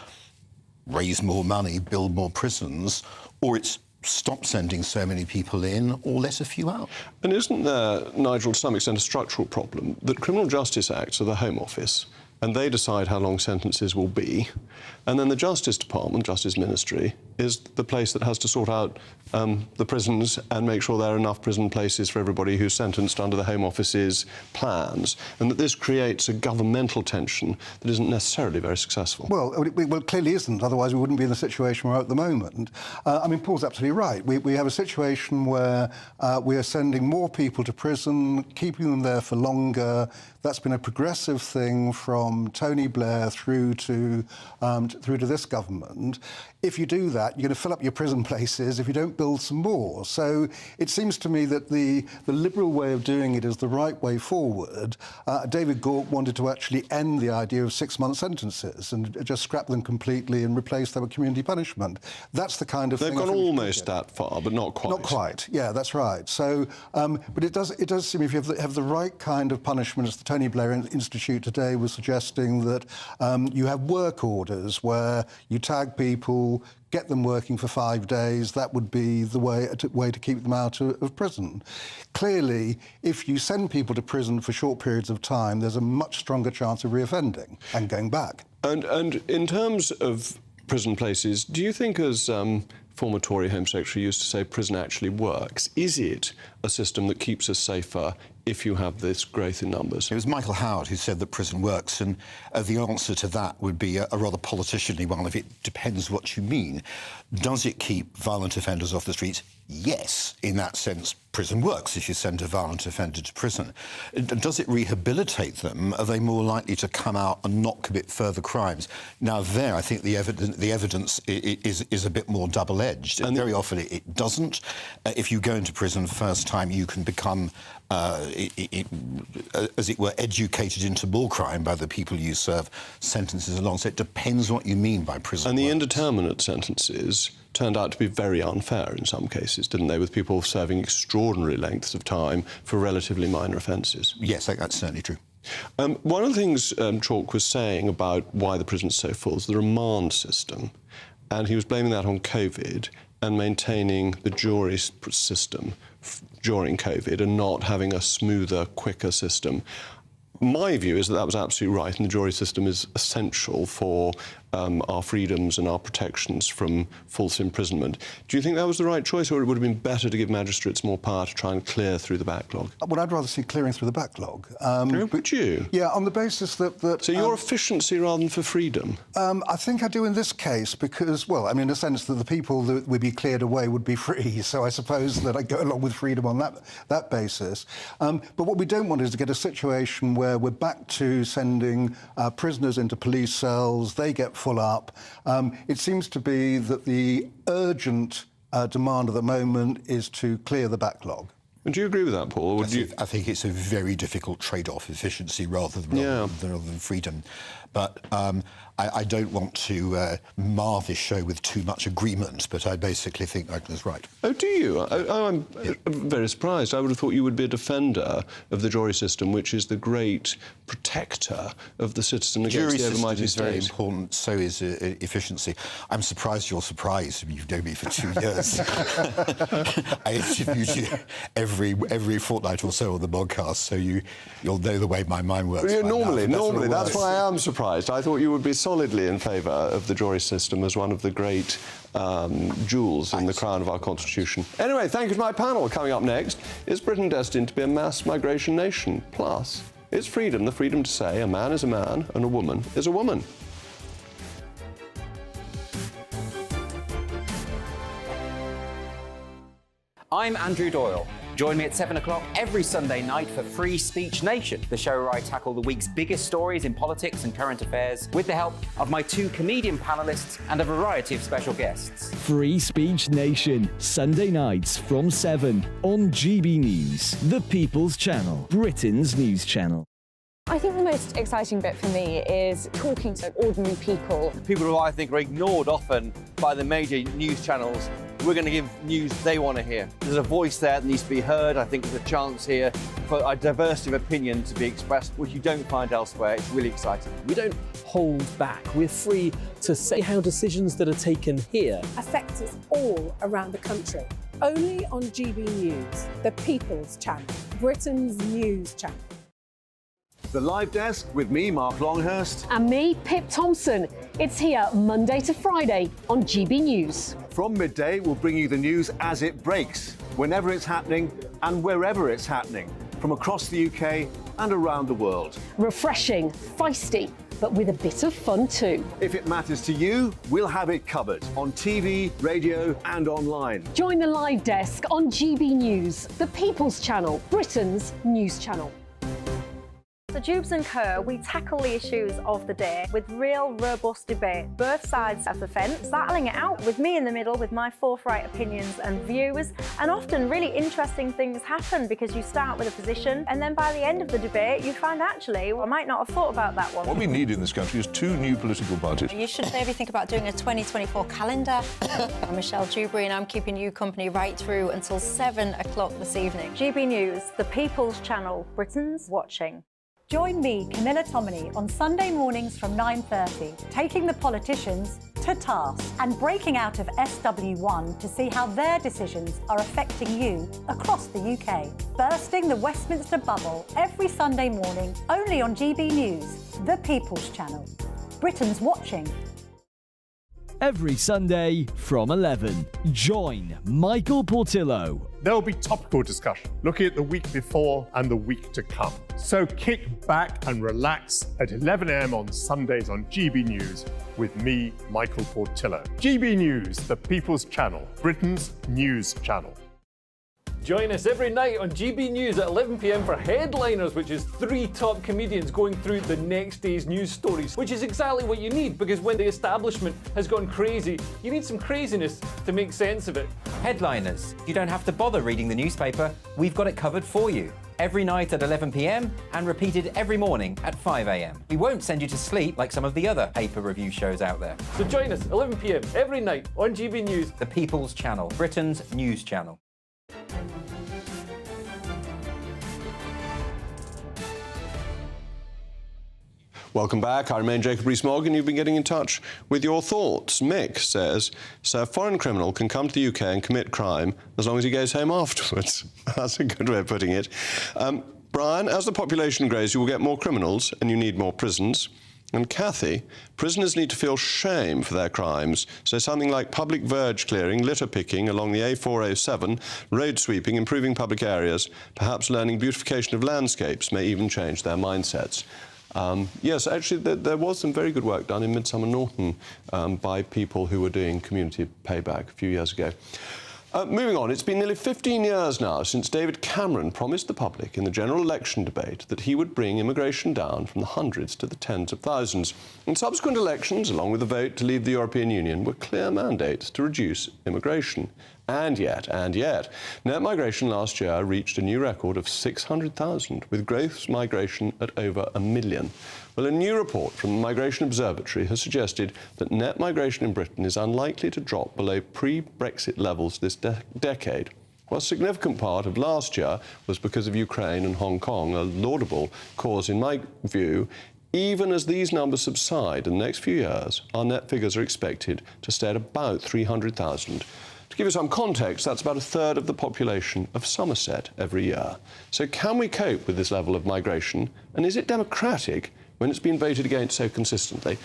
raise more money, build more prisons, or it's stop sending so many people in or let a few out.
And isn't there, Nigel, to some extent a structural problem that criminal justice acts are the Home Office and they decide how long sentences will be, and then the Justice Department, Justice Ministry, is the place that has to sort out the prisons and make sure there are enough prison places for everybody who's sentenced under the Home Office's plans, and that this creates a governmental tension that isn't necessarily very successful.
Well, it clearly isn't, otherwise we wouldn't be in the situation we're at the moment. I mean, Paul's absolutely right. We have a situation where we are sending more people to prison, keeping them there for longer. That's been a progressive thing from Tony Blair through to this government. If you do that, you're going to fill up your prison places if you don't build some more. So it seems to me that the Liberal way of doing it is the right way forward. David Gauke wanted to actually end the idea of 6-month sentences and just scrap them completely and replace them with community punishment. That's the kind of thing...
They've gone almost that far, but not quite.
Not quite, yeah, that's right. So, but it does seem if you have the right kind of punishment, as the Tony Blair Institute today was suggesting, that you have work orders where you tag people, get them working for 5 days. That would be the way to keep them out of prison. Clearly, if you send people to prison for short periods of time, there's a much stronger chance of reoffending and going back.
And in terms of prison places, do you think, as former Tory Home Secretary used to say, prison actually works? Is it a system that keeps us safer if you have this growth in numbers?
It was Michael Howard who said that prison works, and the answer to that would be a rather politicianly one of it depends what you mean. Does it keep violent offenders off the streets? Yes, in that sense, prison works if you send a violent offender to prison. Does it rehabilitate them? Are they more likely to come out and not commit further crimes? Now, there, I think the evidence is a bit more double-edged. And very often it doesn't. If you go into prison first time, you can become, as it were, educated into more crime by the people you serve sentences along. So it depends what you mean by prison
And
works.
the indeterminate sentences turned out to be very unfair in some cases, didn't they, with people serving extraordinary lengths of time for relatively minor offences?
Yes, that's certainly true.
One of the things Chalk was saying about why the prison's so full is the remand system, and he was blaming that on COVID and maintaining the jury system during COVID and not having a smoother, quicker system. My view is that that was absolutely right, and the jury system is essential for our freedoms and our protections from false imprisonment. Do you think that was the right choice, or it would have been better to give magistrates more power to try and clear through the backlog?
Well, I'd rather see clearing through the backlog.
Would you?
Yeah, on the basis that
so your efficiency rather than for freedom?
I think I do in this case because, well, I mean, in the sense that the people that would be cleared away would be free, so I suppose that I go along with freedom on that basis. But what we don't want is to get a situation where we're back to sending prisoners into police cells, they get full up. It seems to be that the urgent demand at the moment is to clear the backlog.
And do you agree with that, Paul? Or
I think it's a very difficult trade-off, efficiency rather than freedom. But I don't want to mar this show with too much agreement, but I basically think Agnes right.
Oh, do you? I'm very surprised. I would have thought you would be a defender of the jury system, which is the great protector of the citizen against the overmighty state.
Jury system is very important, so is efficiency. I'm surprised you're surprised. You've known me for 2 years. I interviewed you every fortnight or so on the podcast, so you'll know the way my mind works.
Yeah, normally, that's why I am surprised. I thought you would be solidly in favour of the jury system as one of the great jewels in the crown of our constitution. Anyway, thank you to my panel. Coming up next, is Britain destined to be a mass migration nation? Plus, is freedom the freedom to say a man is a man and a woman is a woman?
I'm Andrew Doyle. Join me at 7 o'clock every Sunday night for Free Speech Nation, the show where I tackle the week's biggest stories in politics and current affairs with the help of my 2 comedian panellists and a variety of special guests.
Free Speech Nation, Sunday nights from 7 on GB News, the People's Channel, Britain's news channel.
I think the most exciting bit for me is talking to ordinary people.
People who I think are ignored often by the major news channels. We're going to give news they want to hear. There's a voice there that needs to be heard. I think there's a chance here for a diversity of opinion to be expressed, which you don't find elsewhere. It's really exciting.
We don't hold back. We're free to say how decisions that are taken here
affect us all around the country. Only on GB News, the People's Channel, Britain's news channel.
The Live Desk with me, Mark Longhurst.
And me, Pip Thompson. It's here Monday to Friday on GB News.
From midday, we'll bring you the news as it breaks, whenever it's happening and wherever it's happening, from across the UK and around the world.
Refreshing, feisty, but with a bit of fun too.
If it matters to you, we'll have it covered on TV, radio and online.
Join the Live Desk on GB News, the People's Channel, Britain's news channel.
So Jubes and Kerr, we tackle the issues of the day with real robust debate, both sides of the fence, battling it out with me in the middle with my forthright opinions and views. And often really interesting things happen because you start with a position and then by the end of the debate you find actually, well, I might not have thought about that one.
What we need in this country is 2 new political parties.
You should maybe think about doing a 2024 calendar. I'm Michelle Dewberry and I'm keeping you company right through until 7 o'clock this evening. GB News, the People's Channel, Britain's watching.
Join me, Camilla Tominey, on Sunday mornings from 9:30, taking the politicians to task and breaking out of SW1 to see how their decisions are affecting you across the UK. Bursting the Westminster bubble every Sunday morning, only on GB News, the People's Channel. Britain's watching.
Every Sunday from 11, join Michael Portillo.
There will be topical discussion, looking at the week before and the week to come. So kick back and relax at 11 a.m. on Sundays on GB News with me, Michael Portillo. GB News, the People's Channel, Britain's news channel.
Join us every night on GB News at 11 p.m. for Headliners, which is 3 top comedians going through the next day's news stories, which is exactly what you need, because when the establishment has gone crazy, you need some craziness to make sense of it.
Headliners. You don't have to bother reading the newspaper. We've got it covered for you. Every night at 11 p.m. and repeated every morning at 5 a.m. We won't send you to sleep like some of the other paper review shows out there.
So join us 11 p.m. every night on GB News.
The People's Channel, Britain's news channel.
Welcome back. I remain Jacob Rees-Mogg, and you've been getting in touch with your thoughts. Mick says, so a foreign criminal can come to the UK and commit crime as long as he goes home afterwards. That's a good way of putting it. Brian, as the population grows, you will get more criminals and you need more prisons. And Kathy, prisoners need to feel shame for their crimes, so something like public verge clearing, litter picking along the A407, road sweeping, improving public areas, perhaps learning beautification of landscapes may even change their mindsets. Yes, actually, there was some very good work done in Midsummer Norton by people who were doing community payback a few years ago. Moving on, it's been nearly 15 years now since David Cameron promised the public in the general election debate that he would bring immigration down from the hundreds to the tens of thousands. And subsequent elections, along with the vote to leave the European Union, were clear mandates to reduce immigration. And yet, net migration last year reached a new record of 600,000, with gross migration at over 1 million. Well, a new report from the Migration Observatory has suggested that net migration in Britain is unlikely to drop below pre-Brexit levels this decade. Well, a significant part of last year was because of Ukraine and Hong Kong, a laudable cause in my view. Even as these numbers subside in the next few years, our net figures are expected to stay at about 300,000. To give you some context, that's about a third of the population of Somerset every year. So can we cope with this level of migration? And is it democratic when it's been voted against so consistently?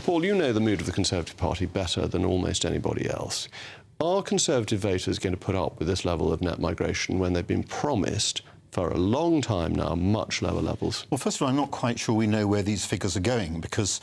Paul, you know the mood of the Conservative Party better than almost anybody else. Are Conservative voters going to put up with this level of net migration when they've been promised for a long time now much lower levels?
Well, first of all, I'm not quite sure we know where these figures are going, because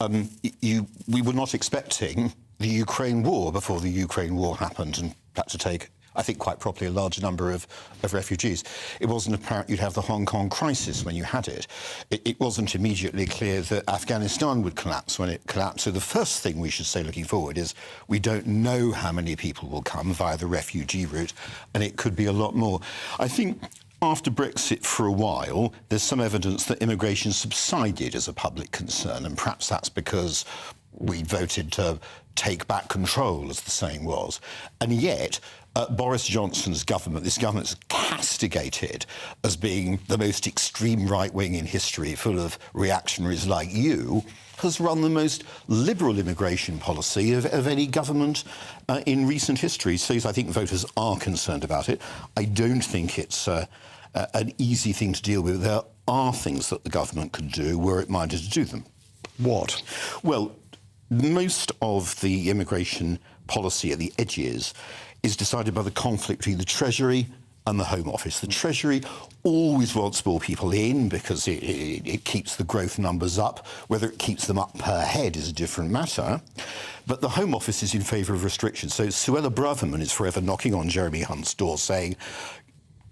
we were not expecting the Ukraine war before the Ukraine war happened and had to take, I think quite properly, a large number of refugees. It wasn't apparent you'd have the Hong Kong crisis when you had it. It wasn't immediately clear that Afghanistan would collapse when it collapsed. So the first thing we should say looking forward is we don't know how many people will come via the refugee route, and it could be a lot more. I think after Brexit for a while, there's some evidence that immigration subsided as a public concern, and perhaps that's because we voted to take back control, as the saying was. And yet, Boris Johnson's government, this government's castigated as being the most extreme right-wing in history, full of reactionaries like you, has run the most liberal immigration policy of any government in recent history. So I think voters are concerned about it. I don't think it's an easy thing to deal with. There are things that the government could do were it minded to do them.
What?
Well, most of the immigration policy at the edges is decided by the conflict between the Treasury and the Home Office. The Treasury always wants more people in because it keeps the growth numbers up. Whether it keeps them up per head is a different matter. But the Home Office is in favour of restrictions. So Suella Braverman is forever knocking on Jeremy Hunt's door saying,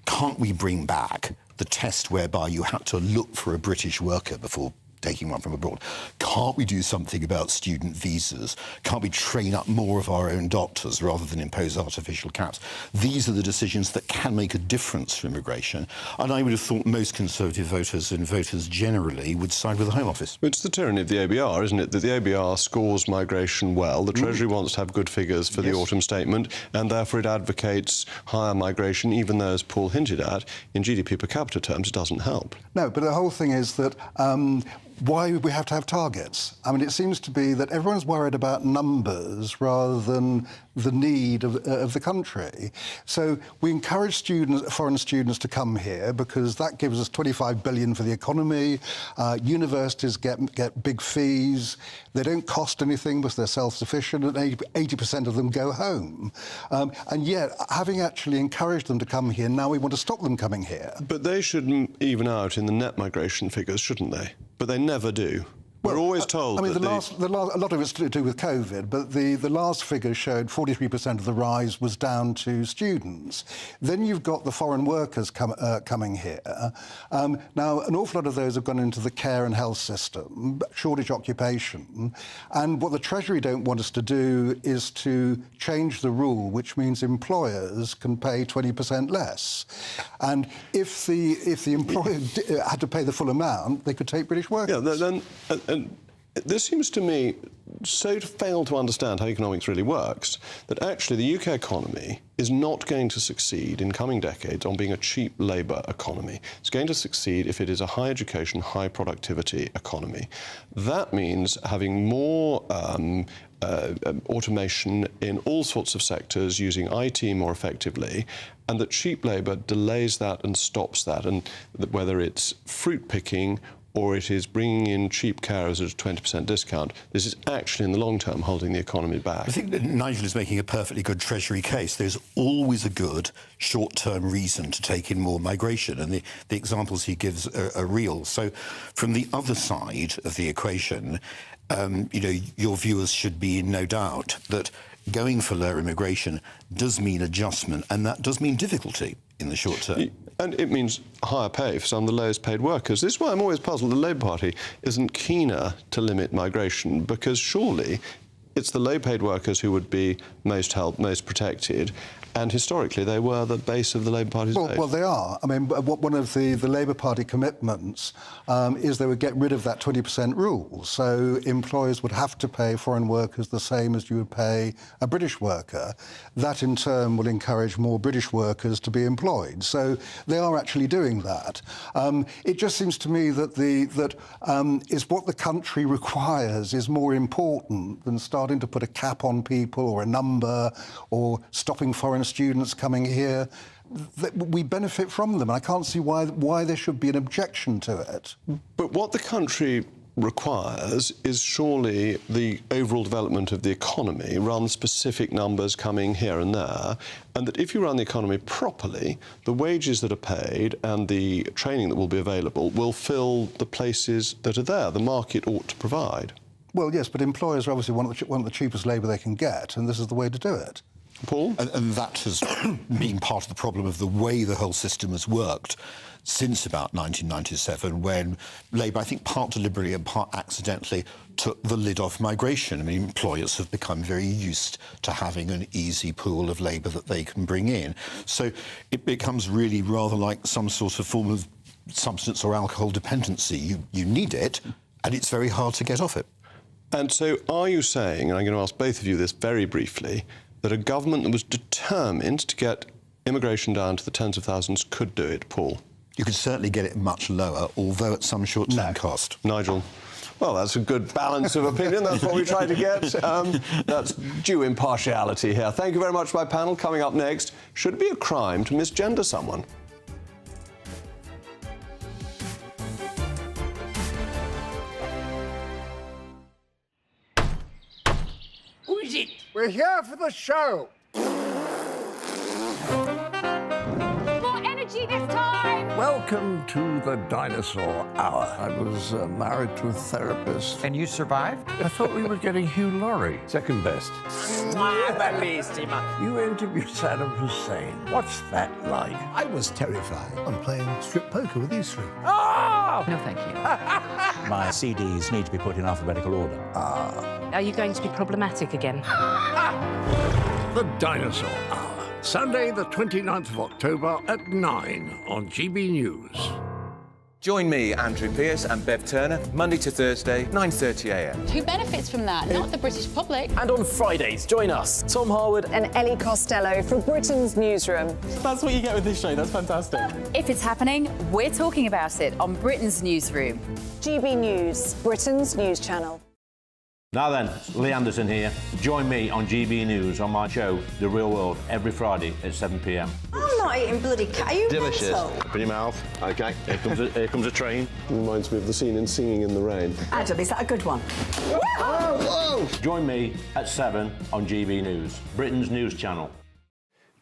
can't we bring back the test whereby you had to look for a British worker before taking one from abroad? Can't we do something about student visas? Can't we train up more of our own doctors rather than impose artificial caps? These are the decisions that can make a difference for immigration. And I would have thought most Conservative voters and voters generally would side with the Home Office.
It's the tyranny of the ABR, isn't it? That the ABR scores migration well. The Treasury wants to have good figures for the autumn statement, and therefore it advocates higher migration, even though, as Paul hinted at, in GDP per capita terms, it doesn't help.
No, but the whole thing is that why would we have to have targets? I mean, it seems to be that everyone's worried about numbers rather than the need of the country. So we encourage foreign students to come here because that gives us 25 billion for the economy. Universities get big fees. They don't cost anything because they're self-sufficient, and 80% of them go home. And yet, having actually encouraged them to come here, now we want to stop them coming here.
But they should even out in the net migration figures, shouldn't they? But they never do. We're always told.
I mean, a lot of it's to do with COVID, but the last figure showed 43% of the rise was down to students. Then you've got the foreign workers coming here. Now, an awful lot of those have gone into the care and health system, shortage occupation, and what the Treasury don't want us to do is to change the rule, which means employers can pay 20% less. And if the employer had to pay the full amount, they could take British workers.
Yeah, and this seems to me so to fail to understand how economics really works that actually the UK economy is not going to succeed in coming decades on being a cheap labour economy. It's going to succeed if it is a high education, high productivity economy. That means having more automation in all sorts of sectors, using IT more effectively, and that cheap labour delays that and stops that, and that whether it's fruit picking or it is bringing in cheap carers at a 20% discount, this is actually, in the long term, holding the economy back.
I think that Nigel is making a perfectly good Treasury case. There's always a good short-term reason to take in more migration, and the examples he gives are real. So from the other side of the equation, your viewers should be in no doubt that going for lower immigration does mean adjustment, and that does mean difficulty in the short term.
And it means higher pay for some of the lowest paid workers. This is why I'm always puzzled the Labour Party isn't keener to limit migration, because surely it's the low-paid workers who would be most helped, most protected, and historically they were the base of the Labour Party's vote.
Well, they are. I mean, one of the Labour Party commitments is they would get rid of that 20% rule. So employers would have to pay foreign workers the same as you would pay a British worker. That, in turn, will encourage more British workers to be employed. So they are actually doing that. It just seems to me that is what the country requires is more important than starting to put a cap on people or a number or stopping foreign students coming here. We benefit from them. I can't see why there should be an objection to it.
But what the country requires is surely the overall development of the economy rather than specific numbers coming here and there, and that if you run the economy properly, the wages that are paid and the training that will be available will fill the places that are there. The market ought to provide.
Well, yes, but employers obviously want the cheapest labour they can get, and this is the way to do it.
Paul?
And that has been part of the problem of the way the whole system has worked since about 1997, when Labour, I think part deliberately and part accidentally, took the lid off migration. I mean, employers have become very used to having an easy pool of labour that they can bring in. So it becomes really rather like some sort of form of substance or alcohol dependency. You need it, and it's very hard to get off it.
And so are you saying, and I'm going to ask both of you this very briefly, that a government that was determined to get immigration down to the tens of thousands could do it, Paul?
You could certainly get it much lower, although at some short-term cost.
Nigel? Well, that's a good balance of opinion. That's what we try to get. That's due impartiality here. Thank you very much, my panel. Coming up next, should it be a crime to misgender someone?
Who is it? We're here for the show.
More energy this time!
Welcome to the Dinosaur Hour. I was married to a therapist.
And you survived?
I thought we were getting Hugh Laurie.
Second best.
You interviewed Saddam Hussein. What's that like?
I was terrified. I'm playing strip poker with these three.
Ah!
No, thank you.
My CDs need to be put in alphabetical order.
Are you going to be problematic again?
The Dinosaur Hour. Sunday, the 29th of October at 9 on GB News.
Join me, Andrew Pearce and Bev Turner, Monday to Thursday, 9:30 a.m.
Who benefits from that? Not the British public.
And on Fridays, join us, Tom Harwood
And Ellie Costello from Britain's Newsroom.
That's what you get with this show. That's fantastic.
If it's happening, we're talking about it on Britain's Newsroom.
GB News, Britain's news channel.
Now then, Lee Anderson here. Join me on GB News on my show, The Real World, every Friday at 7 p.m.
I'm not eating bloody cat. Are you
Delicious.
mental?
Open your mouth. OK, here comes a train.
Reminds me of the scene in Singing in the Rain.
Adam, is that a good one?
Join me at 7 on GB News, Britain's news channel.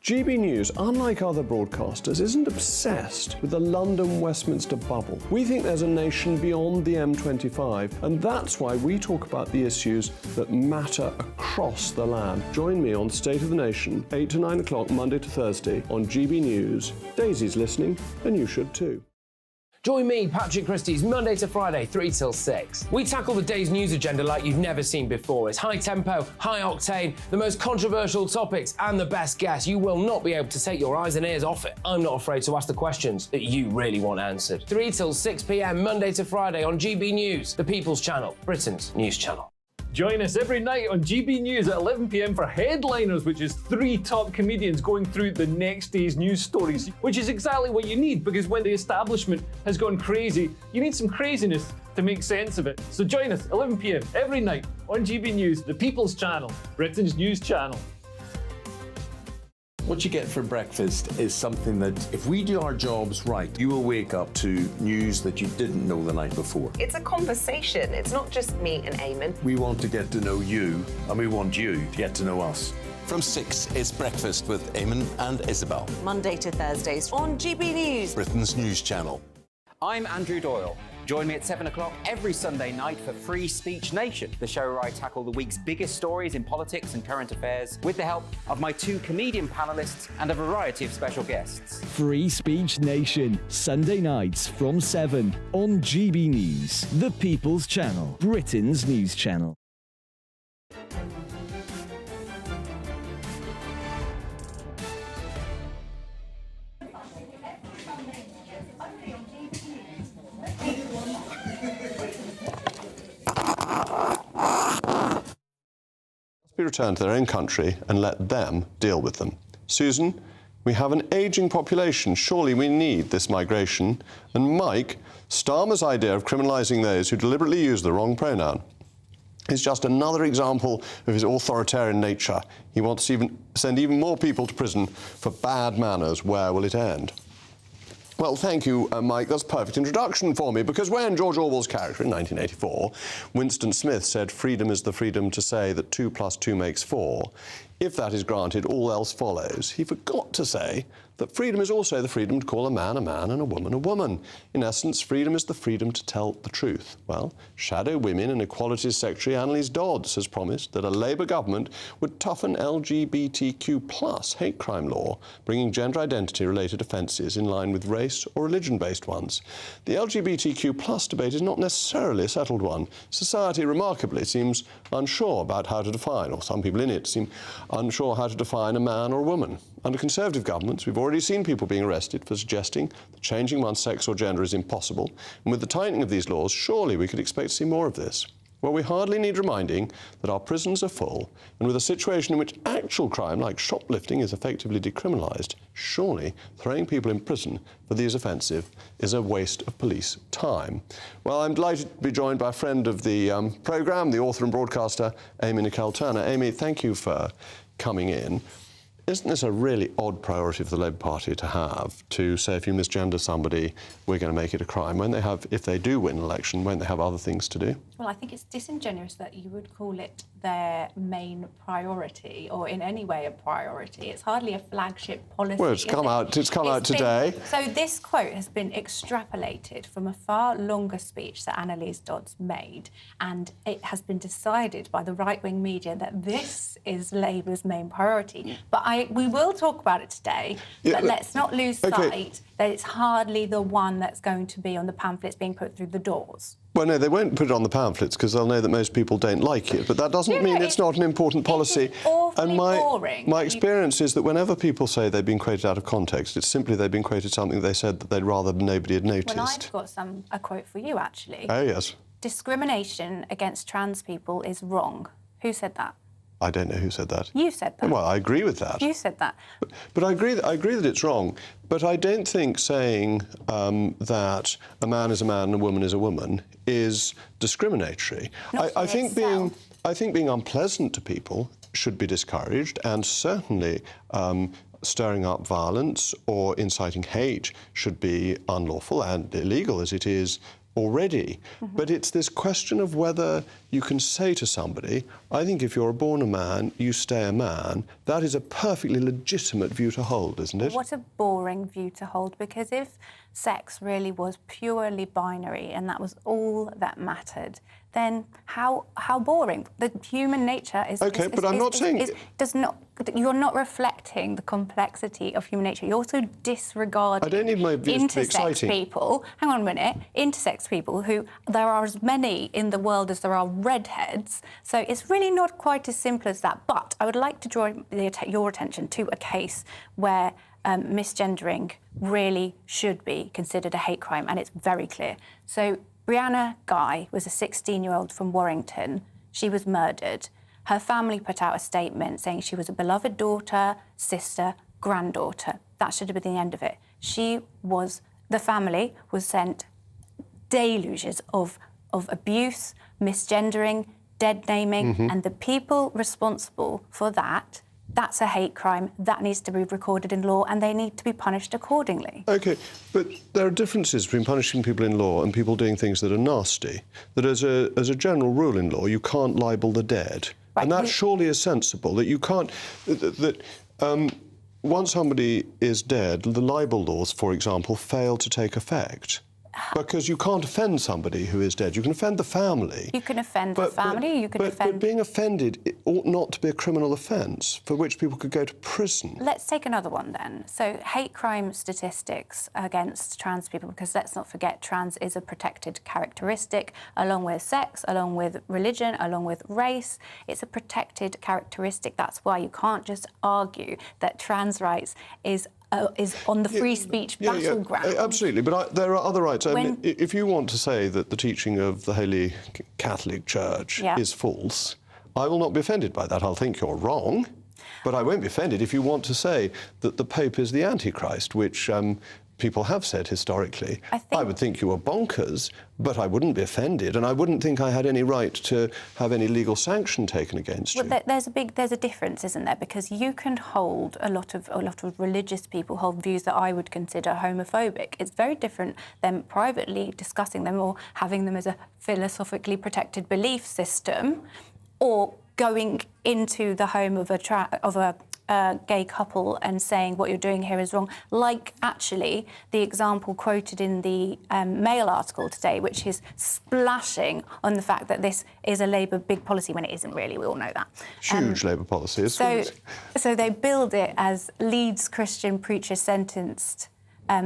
GB News, unlike other broadcasters, isn't obsessed with the London-Westminster bubble. We think there's a nation beyond the M25, and that's why we talk about the issues that matter across the land. Join me on State of the Nation, 8 to 9 o'clock, Monday to Thursday, on GB News. Daisy's listening, and you should too.
Join me, Patrick Christie's, Monday to Friday, 3 till 6. We tackle the day's news agenda like you've never seen before. It's high tempo, high octane, the most controversial topics, and the best guests. You will not be able to take your eyes and ears off it. I'm not afraid to ask the questions that you really want answered. 3 till 6 p.m, Monday to Friday on GB News, the People's Channel, Britain's news channel.
Join us every night on GB News at 11 p.m. for Headliners, which is 3 top comedians going through the next day's news stories, which is exactly what you need, because when the establishment has gone crazy, you need some craziness to make sense of it. So join us 11 p.m. every night on GB News, the People's Channel, Britain's news channel.
What you get for breakfast is something that, if we do our jobs right, you will wake up to news that you didn't know the night before.
It's a conversation. It's not just me and Eamon.
We want to get to know you, and we want you to get to know us.
From 6, it's Breakfast with Eamon and Isabel.
Monday to Thursdays on GB News,
Britain's news channel.
I'm Andrew Doyle. Join me at 7 o'clock every Sunday night for Free Speech Nation, the show where I tackle the week's biggest stories in politics and current affairs with the help of my 2 comedian panellists and a variety of special guests.
Free Speech Nation, Sunday nights from 7 on GB News, the People's Channel, Britain's news channel.
Be returned to their own country and let them deal with them. Susan, we have an ageing population. Surely we need this migration. And Mike, Starmer's idea of criminalising those who deliberately use the wrong pronoun is just another example of his authoritarian nature. He wants to send even more people to prison for bad manners. Where will it end? Well, thank you, Mike. That's a perfect introduction for me, because when George Orwell's character in 1984, Winston Smith, said freedom is the freedom to say that 2 + 2 makes 4, if that is granted, all else follows, he forgot to say that freedom is also the freedom to call a man and a woman a woman. In essence, freedom is the freedom to tell the truth. Well, Shadow Women and Equalities Secretary Annalise Dodds has promised that a Labour government would toughen LGBTQ+ hate crime law, bringing gender identity-related offences in line with race or religion-based ones. The LGBTQ+ debate is not necessarily a settled one. Society, remarkably, seems unsure about how to define, or some people in it seem unsure how to define a man or a woman. Under Conservative governments, we've already seen people being arrested for suggesting that changing one's sex or gender is impossible, and with the tightening of these laws, surely we could expect to see more of this. Well, we hardly need reminding that our prisons are full, and with a situation in which actual crime, like shoplifting, is effectively decriminalised, surely throwing people in prison for these offences is a waste of police time. Well, I'm delighted to be joined by a friend of the programme, the author and broadcaster, Amy Nicole-Turner. Amy, thank you for coming in. Isn't this a really odd priority for the Labour Party to have, to say if you misgender somebody, we're going to make it a crime, when they have, if they do win an election, when they have other things to do?
Well, I think it's disingenuous that you would call it their main priority, or in any way a priority. It's hardly a flagship policy.
Well, it's come out today.
So this quote has been extrapolated from a far longer speech that Annalise Dodds made, and it has been decided by the right-wing media that this is Labour's main priority. But we will talk about it today, but let's not lose sight that it's hardly the one that's going to be on the pamphlets being put through the doors.
Well, no, they won't put it on the pamphlets because they'll know that most people don't like it. But that doesn't mean it's not an important policy.
And
my experience is that whenever people say they've been quoted out of context, it's simply they've been quoted something they said that they'd rather nobody had noticed.
Well, I've got a quote for you, actually.
Oh, yes.
Discrimination against trans people is wrong. Who said that?
I don't know who said that.
You said that.
Well, I agree with that.
You said that.
But I agree that it's wrong. But I don't think saying that a man is a man and a woman is a woman is discriminatory. I think being unpleasant to people should be discouraged, and certainly stirring up violence or inciting hate should be unlawful and illegal, as it is already. But it's this question of whether you can say to somebody, I think if you're born a man, you stay a man. That is a perfectly legitimate view to hold, isn't it?
What a boring view to hold, because if sex really was purely binary and that was all that mattered, then how boring? The human nature is...
OK, but I'm not saying...
You're not reflecting the complexity of human nature. You're also disregarding
I don't need my views to be exciting.
People. Hang on a minute. Intersex people who... There are as many in the world as there are redheads. So it's really not quite as simple as that. But I would like to draw your attention to a case where misgendering really should be considered a hate crime, and it's very clear. So Brianna Guy was a 16-year-old from Warrington. She was murdered. Her family put out a statement saying she was a beloved daughter, sister, granddaughter. That should have been the end of it. The family was sent deluges of abuse, misgendering, dead naming, and the people responsible for that, that's a hate crime. That needs to be recorded in law, and they need to be punished accordingly. OK, but there are differences between punishing people in law and people doing things that are nasty. That as a general rule in law, you can't libel the dead. Right, and that surely is sensible, that you can't... once somebody is dead, the libel laws, for example, fail to take effect. Because you can't offend somebody who is dead. You can offend the family. You can offend the family, you can offend...
But being offended, it ought not to be a criminal offence for which people could go to prison.
Let's take another one then. So hate crime statistics against trans people, because let's not forget trans is a protected characteristic, along with sex, along with religion, along with race. It's a protected characteristic. That's why you can't just argue that trans rights is on the free speech battleground.
Absolutely, but there are other rights. I mean, if you want to say that the teaching of the Holy Catholic Church is false, I will not be offended by that. I'll think you're wrong, but I won't be offended if you want to say that the Pope is the Antichrist, which people have said historically. I would think you were bonkers, but I wouldn't be offended, and I wouldn't think I had any right to have any legal sanction taken against you.
There's a difference, isn't there? Because you can hold a lot of religious people hold views that I would consider homophobic. It's very different than privately discussing them or having them as a philosophically protected belief system, or going into the home of a gay couple and saying what you're doing here is wrong, like actually the example quoted in the Mail article today, which is splashing on the fact that this is a Labour big policy when it isn't really, we all know that.
Huge Labour policy.
So they build it as Leeds Christian preacher sentenced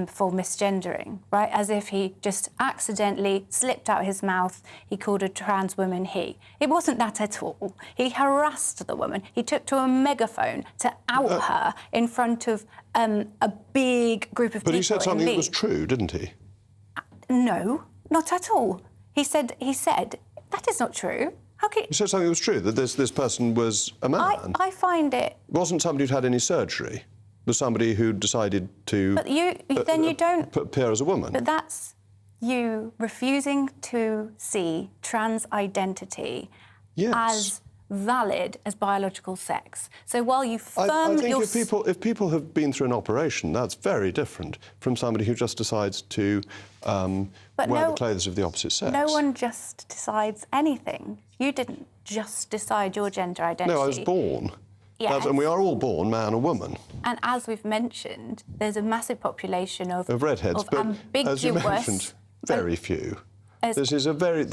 for misgendering, right? As if he just accidentally slipped out his mouth, he called a trans woman he. It wasn't that at all. He harassed the woman. He took to a megaphone to out her in front of a big group of people.
But he said something that was true, didn't he?
No, not at all. He said, that is not true. How can...
He said something that was true, that this person was a man.
I find it...
Wasn't somebody who'd had any surgery. Was somebody who decided to
then you don't
appear as a woman.
But that's you refusing to see trans identity as valid as biological sex. So while you
I think if people have been through an operation, that's very different from somebody who just decides to wear the clothes of the opposite sex.
No one just decides anything. You didn't just decide your gender identity.
No, I was born.
Yes.
And we are all born man or woman.
And as we've mentioned, there's a massive population of
redheads, but as you mentioned, very few. This is a very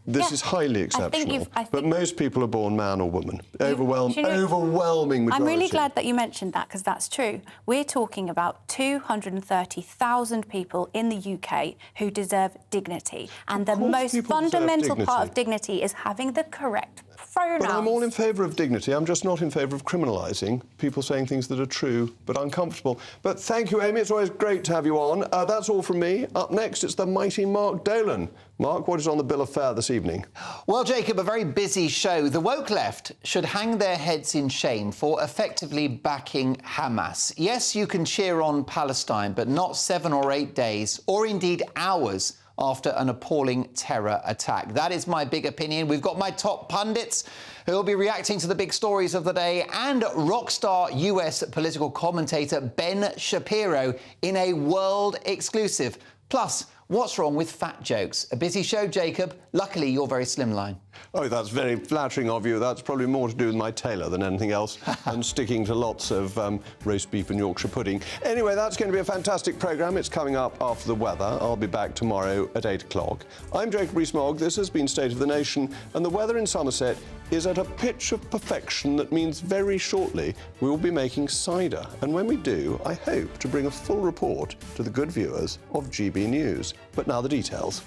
this is highly exceptional. But most people are born man or woman. Overwhelming majority.
I'm really glad that you mentioned that, because that's true. We're talking about 230,000 people in the UK who deserve dignity, and the most fundamental part of dignity is having the correct pronouns.
But I'm all in favour of dignity. I'm just not in favour of criminalising people saying things that are true but uncomfortable. But thank you, Amy. It's always great to have you on. That's all from me. Up next, it's the mighty Mark Dolan. Mark, what is on the bill of fare this evening?
Well, Jacob, a very busy show. The woke left should hang their heads in shame for effectively backing Hamas. Yes, you can cheer on Palestine, but not 7 or 8 days, or indeed hours, after an appalling terror attack. That is my big opinion. We've got my top pundits who will be reacting to the big stories of the day, and rock star US political commentator Ben Shapiro in a world exclusive. Plus, What's wrong with fat jokes? A busy show, Jacob. Luckily, you're very slimline.
Oh, that's very flattering of you. That's probably more to do with my tailor than anything else, and sticking to lots of roast beef and Yorkshire pudding. Anyway, that's going to be a fantastic programme. It's coming up after the weather. I'll be back tomorrow at 8 o'clock. I'm Jacob Rees-Mogg. This has been State of the Nation, and the weather in Somerset is at a pitch of perfection that means very shortly we will be making cider. And when we do, I hope to bring a full report to the good viewers of GB News. But now the details.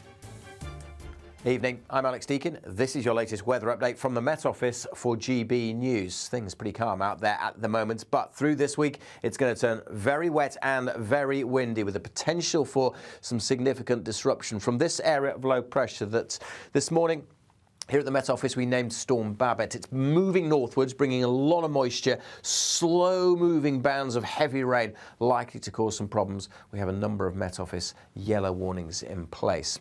Evening, I'm Alex Deakin. This is your latest weather update from the Met Office for GB News. Things pretty calm out there at the moment, but through this week it's going to turn very wet and very windy, with the potential for some significant disruption from this area of low pressure that this morning here at the Met Office we named Storm Babbitt. It's moving northwards, bringing a lot of moisture, slow-moving bands of heavy rain likely to cause some problems. We have a number of Met Office yellow warnings in place.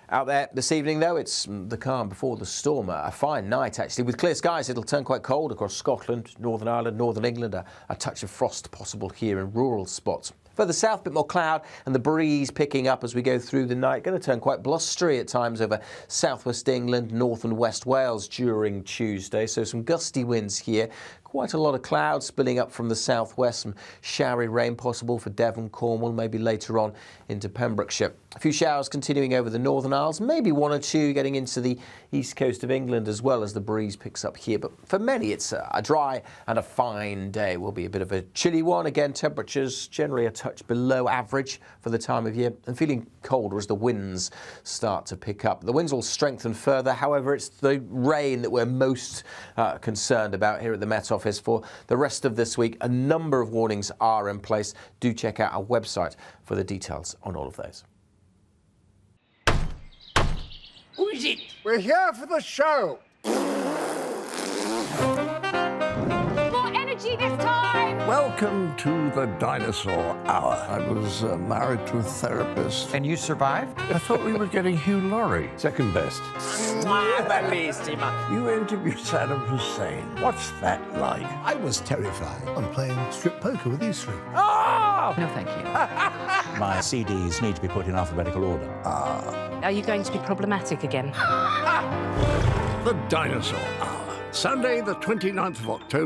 Out there this evening, though, it's the calm before the storm. A fine night, actually. With clear skies, it'll turn quite cold across Scotland, Northern Ireland, Northern England. A touch of frost possible here in rural spots. Further south, a bit more cloud and the breeze picking up as we go through the night. Going to turn quite blustery at times over southwest England, north and west Wales during Tuesday. So some gusty winds here. Quite a lot of clouds spilling up from the southwest. Some showery rain possible for Devon, Cornwall, maybe later on into Pembrokeshire. A few showers continuing over the Northern Isles, maybe one or two getting into the east coast of England as well as the breeze picks up here. But for many, it's a dry and a fine day. Will be a bit of a chilly one. Again, temperatures generally a touch below average for the time of year, and feeling colder as the winds start to pick up. The winds will strengthen further. However, it's the rain that we're most concerned about here at the Met Office for the rest of this week. A number of warnings are in place. Do check out our website for the details on all of those.
Who is it? We're here for the show.
More energy this time!
Welcome to the Dinosaur Hour. I was married to a therapist.
And you survived?
I thought we were getting Hugh Laurie. Second best. You interviewed Saddam Hussein. What's that like?
I was terrified. I'm playing strip poker with these three.
Oh!
No, thank you.
My CDs need to be put in alphabetical order.
Are you going to be problematic again?
The Dinosaur Hour. Sunday, the 29th of October.